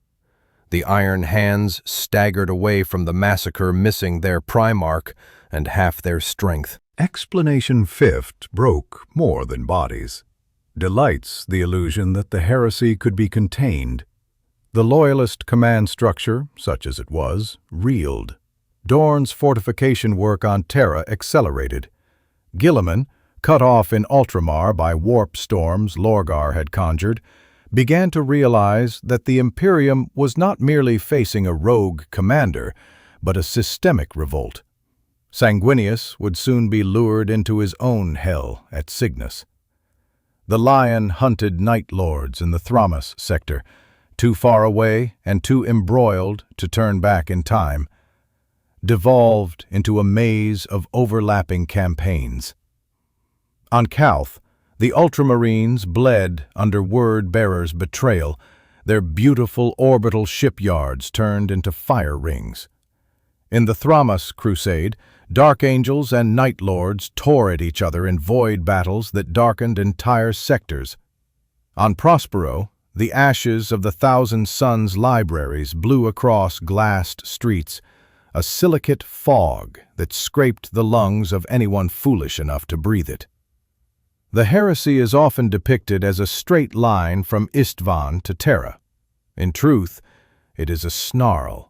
S2: The Iron Hands staggered away from the massacre, missing their Primarch and half their strength.
S1: Explanation fifth broke more than bodies. Delights the illusion that the heresy could be contained. The Loyalist command structure, such as it was, reeled. Dorn's fortification work on Terra accelerated. Guilliman, cut off in Ultramar by warp storms Lorgar had conjured, began to realize that the Imperium was not merely facing a rogue commander, but a systemic revolt. Sanguinius would soon be lured into his own hell at Cygnus. The Lion hunted Night Lords in the Thramas sector, too far away and too embroiled to turn back in time, devolved into a maze of overlapping campaigns. On Calth, the Ultramarines bled under Word Bearer's betrayal, their beautiful orbital shipyards turned into fire rings. In the Thramas crusade, Dark Angels and Night Lords tore at each other in void battles that darkened entire sectors. On Prospero, the ashes of the Thousand Suns libraries blew across glassed streets, a silicate fog that scraped the lungs of anyone foolish enough to breathe it. The heresy is often depicted as a straight line from Istvan to Terra. In truth, it is a snarl.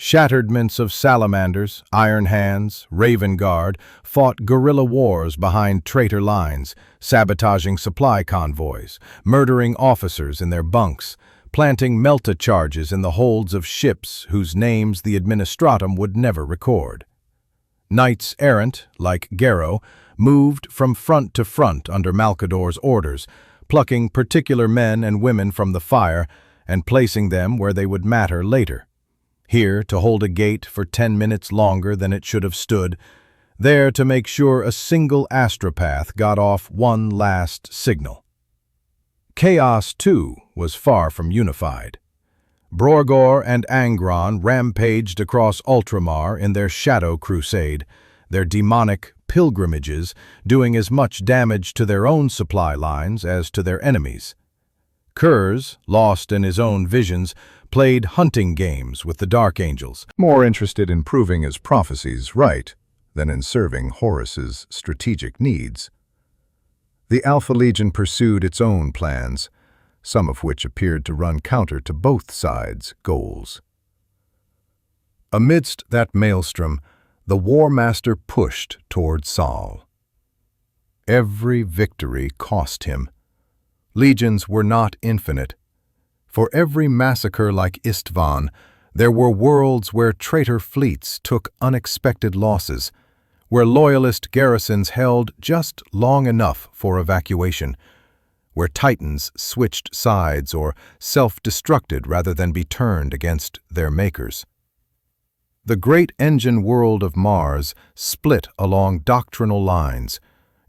S1: Shatteredments of Salamanders, Iron Hands, Raven Guard fought guerrilla wars behind traitor lines, sabotaging supply convoys, murdering officers in their bunks, planting melta charges in the holds of ships whose names the Administratum would never record. Knights errant, like Gero, moved from front to front under Malcador's orders, plucking particular men and women from the fire and placing them where they would matter later. Here to hold a gate for 10 minutes longer than it should have stood, there to make sure a single astropath got off one last signal. Chaos, too, was far from unified. Brorgor and Angron rampaged across Ultramar in their Shadow Crusade, their demonic pilgrimages doing as much damage to their own supply lines as to their enemies. Kurz, lost in his own visions, played hunting games with the Dark Angels, more interested in proving his prophecies right than in serving Horus's strategic needs. The Alpha Legion pursued its own plans, some of which appeared to run counter to both sides' goals. Amidst that maelstrom, the War Master pushed toward Saul. Every victory cost him. Legions were not infinite. For every massacre like Istvan, there were worlds where traitor fleets took unexpected losses, where Loyalist garrisons held just long enough for evacuation, where Titans switched sides or self-destructed rather than be turned against their makers. The great engine world of Mars split along doctrinal lines,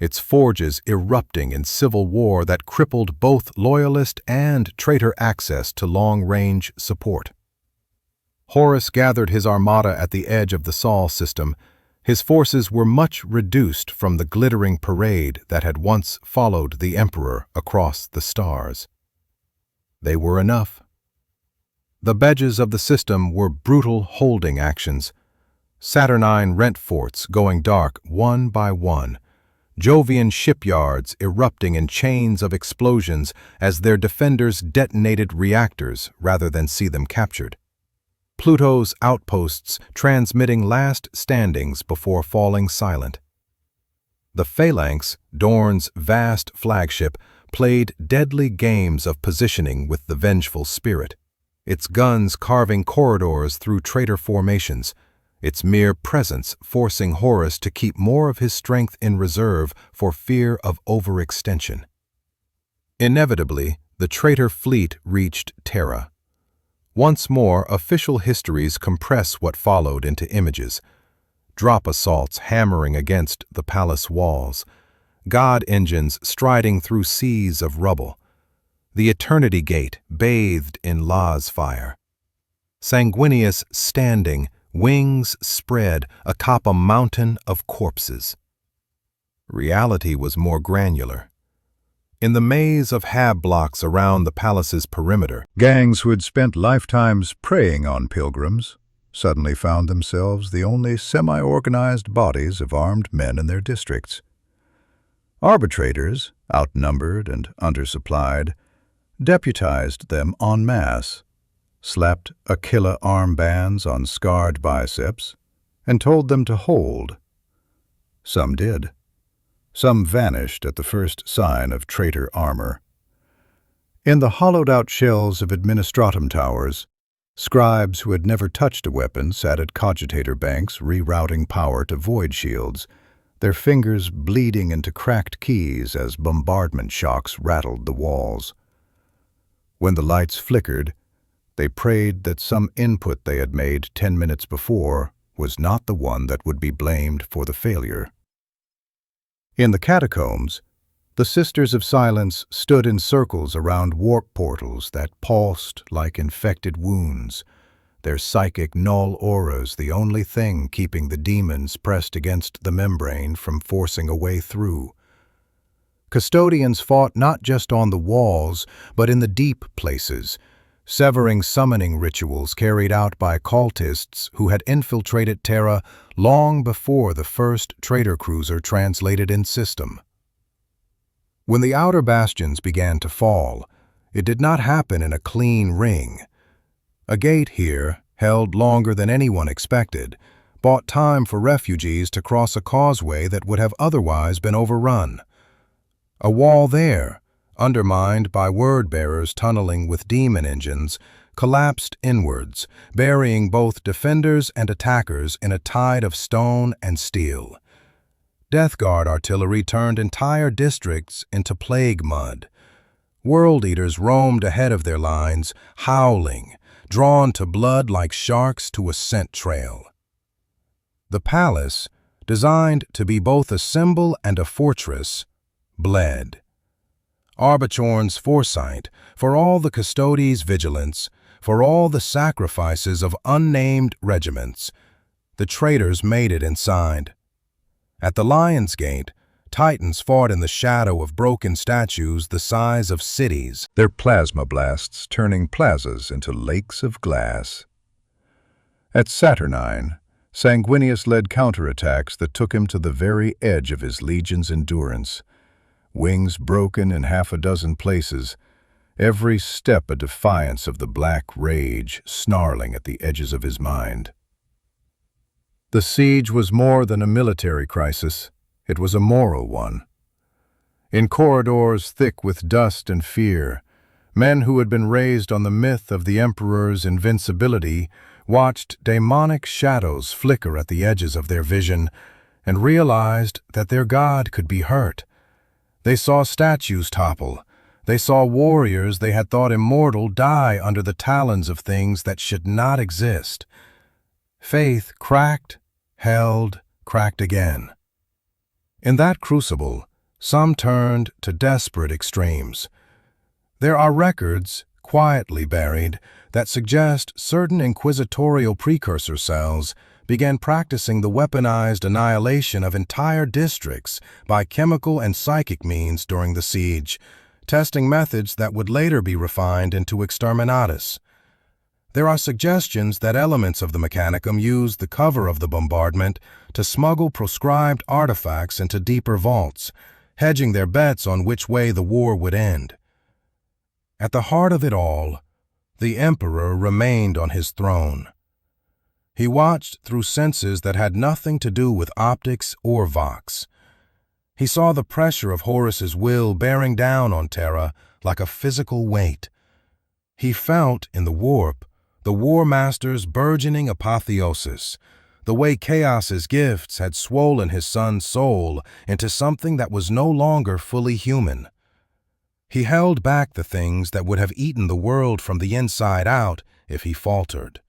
S1: its forges erupting in civil war that crippled both Loyalist and traitor access to long-range support. Horus gathered his armada at the edge of the Sol system,
S3: His forces were much reduced from the glittering parade that had once followed the Emperor across the stars. They were enough. The badges of the system were brutal holding actions, saturnine rent forts going dark one by one, Jovian shipyards erupting in chains of explosions as their defenders detonated reactors rather than see them captured. Pluto's outposts transmitting last standings before falling silent. The Phalanx, Dorn's vast flagship, played deadly games of positioning with the vengeful spirit, its guns carving corridors through traitor formations, its mere presence forcing Horus to keep more of his strength in reserve for fear of overextension. Inevitably, the traitor fleet reached Terra. Once more, official histories compress what followed into images. Drop assaults hammering against the palace walls, god engines striding through seas of rubble, the Eternity Gate bathed in La's fire. Sanguinius standing, wings spread atop a mountain of corpses. Reality was more granular. In the maze of hab blocks around the palace's perimeter,
S4: Gangs who had spent lifetimes preying on pilgrims suddenly found themselves the only semi-organized bodies of armed men in their districts. Arbitrators, outnumbered and undersupplied, deputized them en masse, slapped Aquila armbands on scarred biceps, and told them to hold. Some did. Some vanished at the first sign of traitor armor. In the hollowed-out shells of administratum towers, scribes who had never touched a weapon sat at cogitator banks rerouting power to void shields, their fingers bleeding into cracked keys as bombardment shocks rattled the walls. When the lights flickered, they prayed that some input they had made 10 minutes before was not the one that would be blamed for the failure. In the catacombs, the Sisters of Silence stood in circles around warp portals that pulsed like infected wounds, their psychic null auras the only thing keeping the demons pressed against the membrane from forcing a way through. Custodians fought not just on the walls, but in the deep places, severing summoning rituals carried out by cultists who had infiltrated Terra long before the first traitor cruiser translated in system. When the outer bastions began to fall, it did not happen in a clean ring. A gate here, held longer than anyone expected, bought time for refugees to cross a causeway that would have otherwise been overrun. A wall there, undermined by word-bearers tunneling with demon engines, collapsed inwards, burying both defenders and attackers in a tide of stone and steel. Death Guard artillery turned entire districts into plague mud. World Eaters roamed ahead of their lines, howling, drawn to blood like sharks to a scent trail. The palace, designed to be both a symbol and a fortress, bled. Arbichorn's foresight, for all the Custodes' vigilance, for all the sacrifices of unnamed regiments, the traitors made it inside. At the Lion's Gate, Titans fought in the shadow of broken statues the size of cities, their plasma blasts turning plazas into lakes of glass. At Saturnine, Sanguinius led counterattacks that took him to the very edge of his legion's endurance. Wings broken in half a dozen places, every step a defiance of the black rage snarling at the edges of his mind. The siege was more than a military crisis, it was a moral one. In corridors thick with dust and fear, men who had been raised on the myth of the Emperor's invincibility watched demonic shadows flicker at the edges of their vision and realized that their god could be hurt. They saw statues topple. They saw warriors they had thought immortal die under the talons of things that should not exist. Faith cracked, held, cracked again. In that crucible, some turned to desperate extremes. There are records, quietly buried, that suggest certain inquisitorial precursor cells
S3: began practicing the weaponized annihilation of entire districts by chemical and psychic means during the siege, testing methods that would later be refined into exterminatus. There are suggestions that elements of the Mechanicum used the cover of the bombardment to smuggle proscribed artifacts into deeper vaults, hedging their bets on which way the war would end. At the heart of it all, the Emperor remained on his throne. He watched through senses that had nothing to do with optics or vox. He saw the pressure of Horus's will bearing down on Terra like a physical weight. He felt, in the warp, the War Master's burgeoning apotheosis, the way Chaos's gifts had swollen his son's soul into something that was no longer fully human. He held back the things that would have eaten the world from the inside out if he faltered.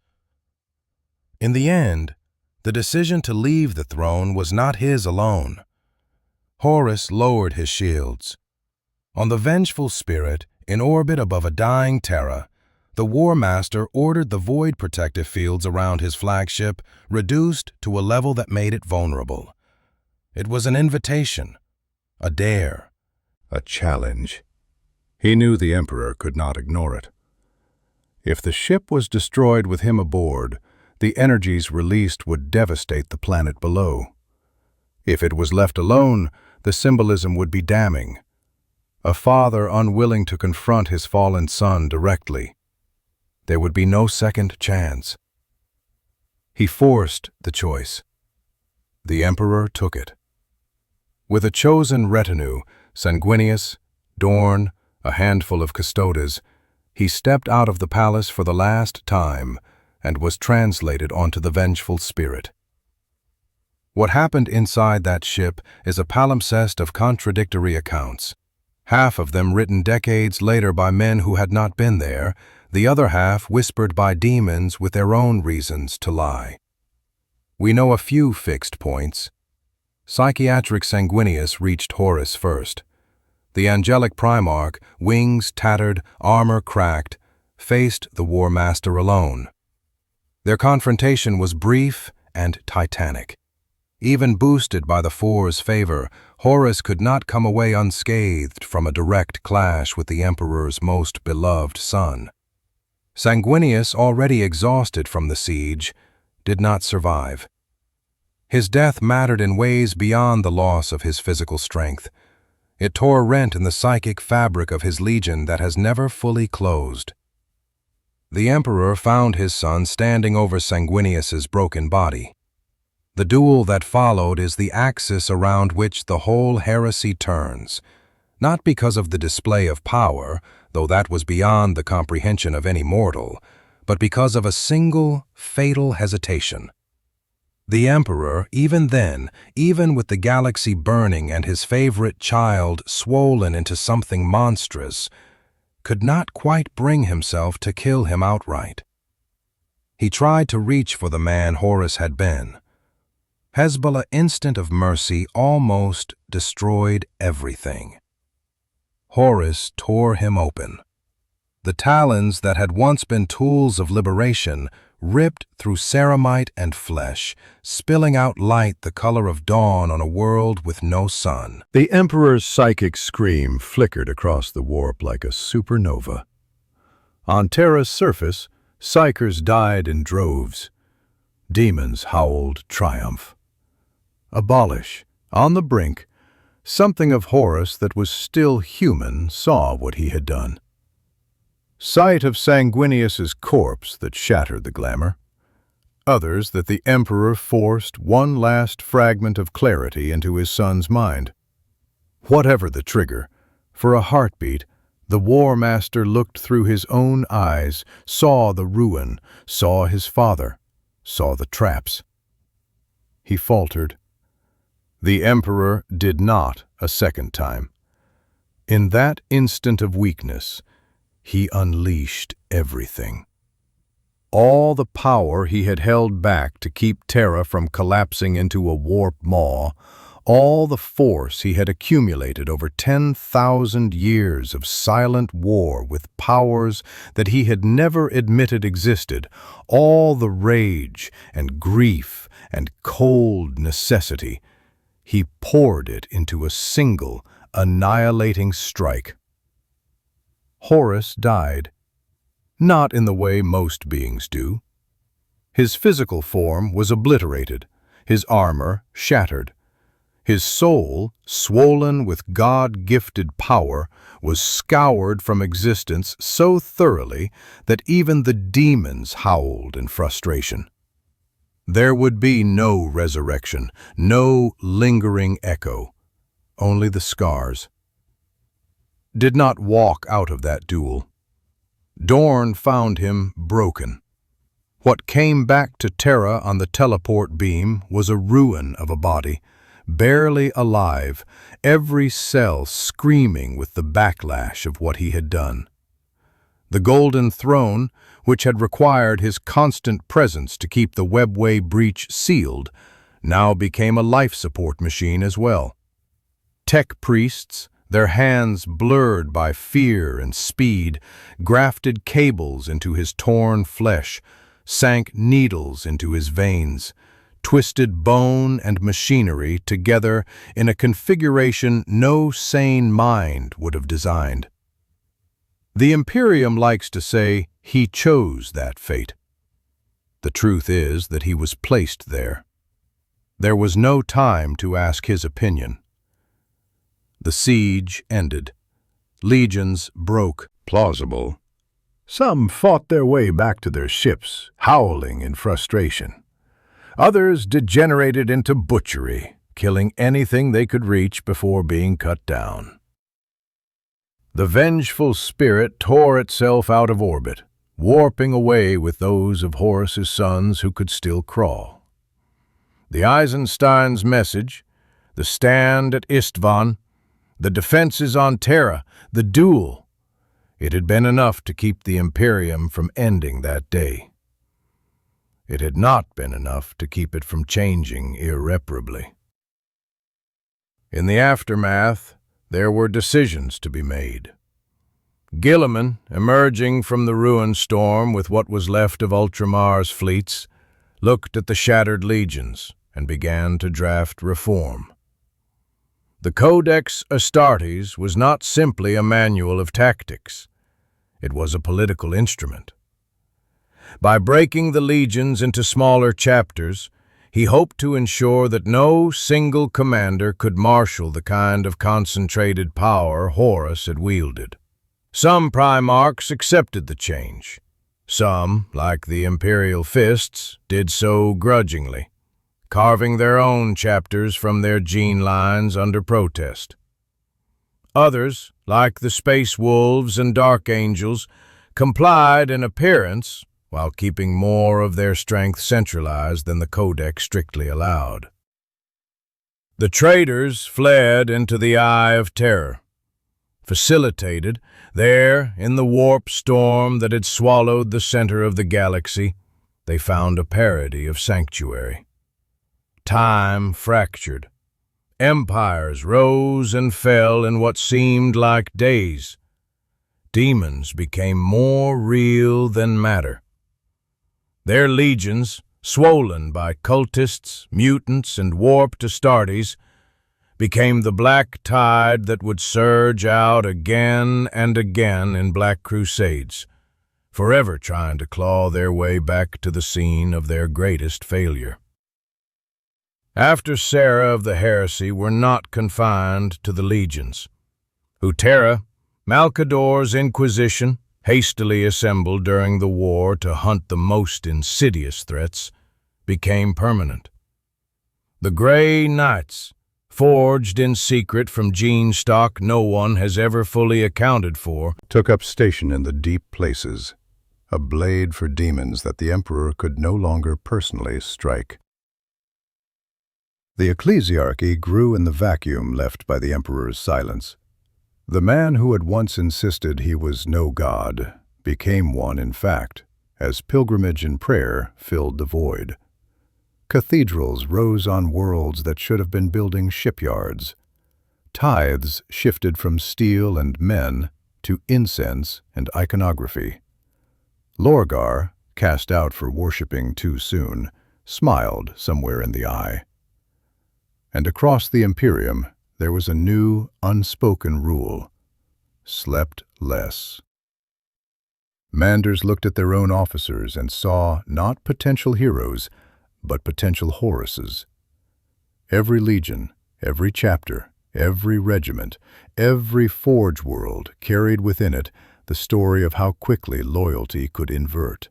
S3: In the end, the decision to leave the throne was not his alone. Horus lowered his shields. On the vengeful spirit, in orbit above a dying Terra, the War Master ordered the void protective fields around his flagship reduced to a level that made it vulnerable. It was an invitation, a dare,
S4: A challenge. He knew the Emperor could not ignore it. If the ship was destroyed with him aboard, the energies released would devastate the planet below. If it was left alone, the symbolism would be damning. A father unwilling to confront his fallen son directly. There would be no second chance. He forced the choice. The Emperor took it. With a chosen retinue, Sanguinius, Dorn, a handful of custodes, he stepped out of the palace for the last time and was translated onto the vengeful spirit. What happened inside that ship is a palimpsest of contradictory accounts, half of them written decades later by men who had not been there, the other half whispered by demons with their own reasons to lie. We know a few fixed points. Psychiatric Sanguinius reached Horus first. The angelic Primarch, wings tattered, armor cracked, faced the War Master alone. Their confrontation was brief and titanic. Even boosted by the Four's favor, Horus could not come away unscathed from a direct clash with the Emperor's most beloved son. Sanguinius, already exhausted from the siege, did not survive. His death mattered in ways beyond the loss of his physical strength. It tore a rent in the psychic fabric of his legion that has never fully closed. The Emperor found his son standing over Sanguinius's broken body. The duel that followed is the axis around which the whole heresy turns, not because of the display of power, though that was beyond the comprehension of any mortal, but because of a single, fatal hesitation. The Emperor, even then, even with the galaxy burning and his favorite child swollen into something monstrous, could not quite bring himself to kill him outright. He tried to reach for the man Horus had been. Hezbollah's instant of mercy almost destroyed everything. Horus tore him open. The talons that had once been tools of liberation ripped through ceramite and flesh, spilling out light the color of dawn on a world with no sun. The Emperor's psychic scream flickered across the warp like a supernova. On Terra's surface, psychers died in droves. Demons howled triumph. Abolish, on the brink, something of Horus that was still human saw what he had done. Sight of Sanguinius's corpse that shattered the glamour. Others that the Emperor forced one last fragment of clarity into his son's mind. Whatever the trigger, for a heartbeat, the War Master looked through his own eyes, saw the ruin, saw his father, saw the traps. He faltered. The Emperor did not a second time. In that instant of weakness, he unleashed everything. All the power he had held back to keep Terra from collapsing into a warp maw,
S3: All the force he had accumulated over 10,000 years of silent war with powers that he had never admitted existed, all the rage and grief and cold necessity, he poured it into a single, annihilating strike. Horus died, not in the way most beings do. His physical form was obliterated, his armor shattered. His soul, swollen with God-gifted power, was scoured from existence so thoroughly that even the demons howled in frustration. There would be no resurrection, no lingering echo, only the scars. Did not walk out of that duel. Dorn found him broken. What came back to Terra on the teleport beam was a ruin of a body, barely alive, every cell screaming with the backlash of what he had done. The golden throne, which had required his constant presence to keep the webway breach sealed, now became a life support machine as well. Tech priests, their hands blurred by fear and speed, grafted cables into his torn flesh, sank needles into his veins, twisted bone and machinery together in a configuration no sane mind would have designed. The Imperium likes to say he chose that fate. The truth is that he was placed there. There was no time to ask his opinion. The siege ended. Legions broke.
S1: Plausible. Some fought their way back to their ships, howling in frustration. Others degenerated into butchery, killing anything they could reach before being cut down. The vengeful spirit tore itself out of orbit, warping away with those of Horus's sons who could still crawl. The Eisenstein's message, the stand at Istvan, the defenses on Terra, the duel, it had been enough to keep the Imperium from ending that day. It had not been enough to keep it from changing irreparably. In the aftermath, there were decisions to be made. Guilliman, emerging from the ruin storm with what was left of Ultramar's fleets, looked at the shattered legions and began to draft reform. The Codex Astartes was not simply a manual of tactics. It was a political instrument. By breaking the legions into smaller chapters, he hoped to ensure that no single commander could marshal the kind of concentrated power Horus had wielded. Some Primarchs accepted the change. Some, like the Imperial Fists, did so grudgingly, carving their own chapters from their gene lines under protest. Others, like the Space Wolves and Dark Angels, complied in appearance, while keeping more of their strength centralized than the Codex strictly allowed. The traitors fled into the Eye of Terror. Facilitated, there, in the warp storm that had swallowed the center of the galaxy, they found a parody of sanctuary. Time fractured. Empires rose and fell in what seemed like days. Demons became more real than matter. Their legions, swollen by cultists, mutants, and warped Astartes, became the black tide that would surge out again and again in black crusades, forever trying to claw their way back to the scene of their greatest failure. After Sarah of the Heresy were not confined to the legions. Terra, Malcador's Inquisition, hastily assembled during the war to hunt the most insidious threats, became permanent. The Grey Knights, forged in secret from gene stock no one has ever fully accounted for, took up station in the deep places, a blade for demons that the Emperor could no longer personally strike. The ecclesiarchy grew in the vacuum left by the Emperor's silence. The man who had once insisted he was no god became one in fact, as pilgrimage and prayer filled the void. Cathedrals rose on worlds that should have been building shipyards. Tithes shifted from steel and men to incense and iconography. Lorgar, cast out for worshipping too soon, smiled somewhere in the eye. And across the Imperium there was a new, unspoken rule: slept less. Manders looked at their own officers and saw not potential heroes, but potential Horuses. Every legion, every chapter, every regiment, every forge world carried within it the story of how quickly loyalty could invert.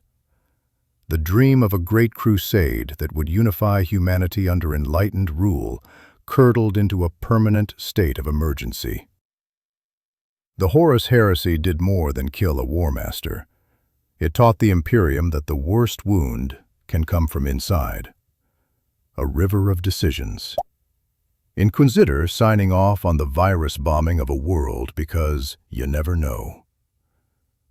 S1: The dream of a great crusade that would unify humanity under enlightened rule curdled into a permanent state of emergency. The Horus Heresy did more than kill a war master. It taught the Imperium that the worst wound can come from inside. A river of decisions. Inquisitor signing off on the virus bombing of a world because you never know.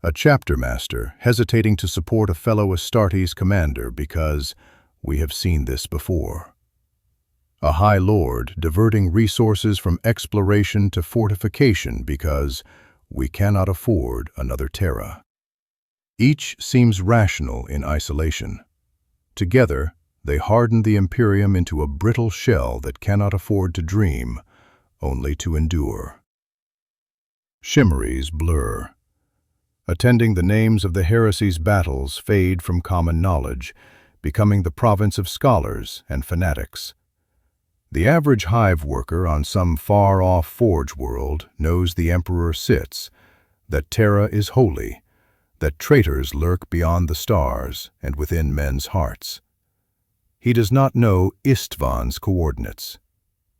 S1: A chapter master hesitating to support a fellow Astartes commander because we have seen this before. A high lord diverting resources from exploration to fortification because we cannot afford another Terra. Each seems rational in isolation. Together, they harden the Imperium into a brittle shell that cannot afford to dream, only to endure. Shimmeries blur. Attending the names of the heresy's battles fade from common knowledge, becoming the province of scholars and fanatics. The average hive worker on some far-off forge world knows the Emperor sits, that Terra is holy, that traitors lurk beyond the stars and within men's hearts. He does not know Istvan's coordinates.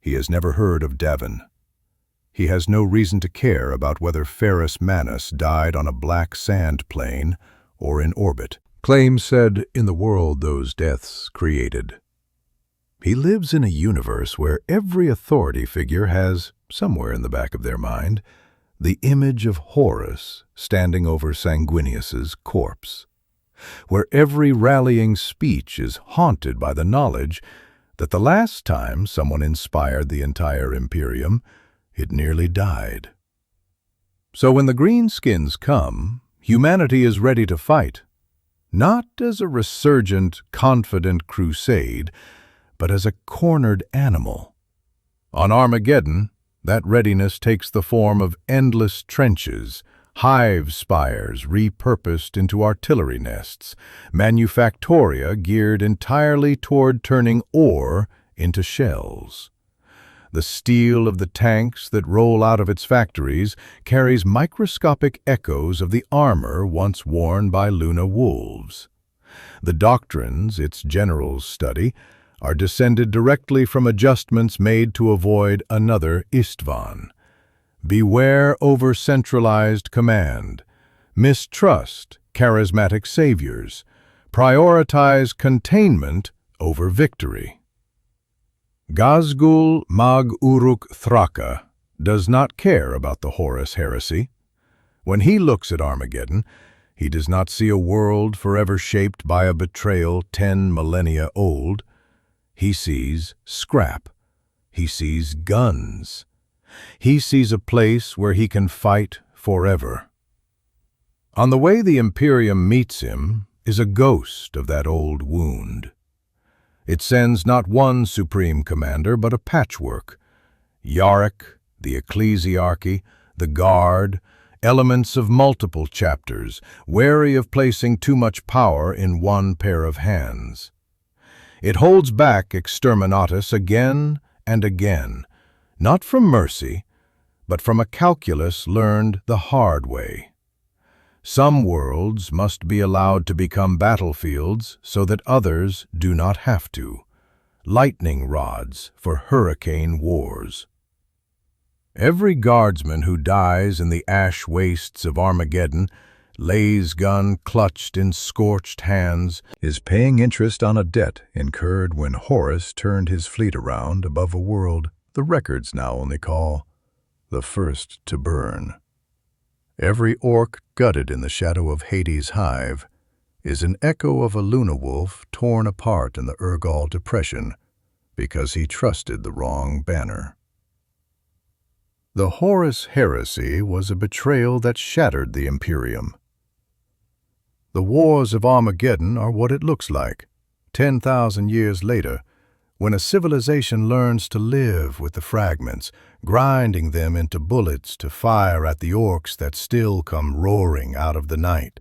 S1: He has never heard of Davin. He has no reason to care about whether Ferrus Manus died on a black sand plain or in orbit. Claims said in the world those deaths created. He lives in a universe where every authority figure has, somewhere in the back of their mind, the image of Horus standing over Sanguinius's corpse, where every rallying speech is haunted by the knowledge that the last time someone inspired the entire Imperium, it nearly died. So when the greenskins come, humanity is ready to fight, not as a resurgent, confident crusade, but as a cornered animal. On Armageddon, that readiness takes the form of endless trenches, hive spires repurposed into artillery nests, manufactoria geared entirely toward turning ore into shells. The steel of the tanks that roll out of its factories carries microscopic echoes of the armor once worn by Luna wolves. The doctrines its generals study are descended directly from adjustments made to avoid another Istvan. Beware over-centralized command. Mistrust charismatic saviors. Prioritize containment over victory. Gazgul Mag Uruk Thraka does not care about the Horus Heresy. When he looks at Armageddon, he does not see a world forever shaped by a betrayal 10 millennia old. He sees scrap. He sees guns. He sees a place where he can fight forever. On the way the Imperium meets him is a ghost of that old wound. It sends not one supreme commander, but a patchwork. Yarick, the Ecclesiarchy, the Guard, elements of multiple chapters, wary of placing too much power in one pair of hands. It holds back Exterminatus again and again, not from mercy, but from a calculus learned the hard way. Some worlds must be allowed to become battlefields so that others do not have to. Lightning rods for hurricane wars. Every guardsman who dies in the ash wastes of Armageddon, lays gun clutched in scorched hands,
S4: is paying interest on a debt incurred when Horus turned his fleet around above a world the records now only call the first to burn. Every orc gutted in the shadow of Hades' hive is an echo of a Luna wolf torn apart in the Urgal Depression because he trusted the wrong banner.
S1: The Horus Heresy was a betrayal that shattered the Imperium. The wars of Armageddon are what it looks like, 10,000 years later, when a civilization learns to live with the fragments, grinding them into bullets to fire at the orcs that still come roaring out of the night.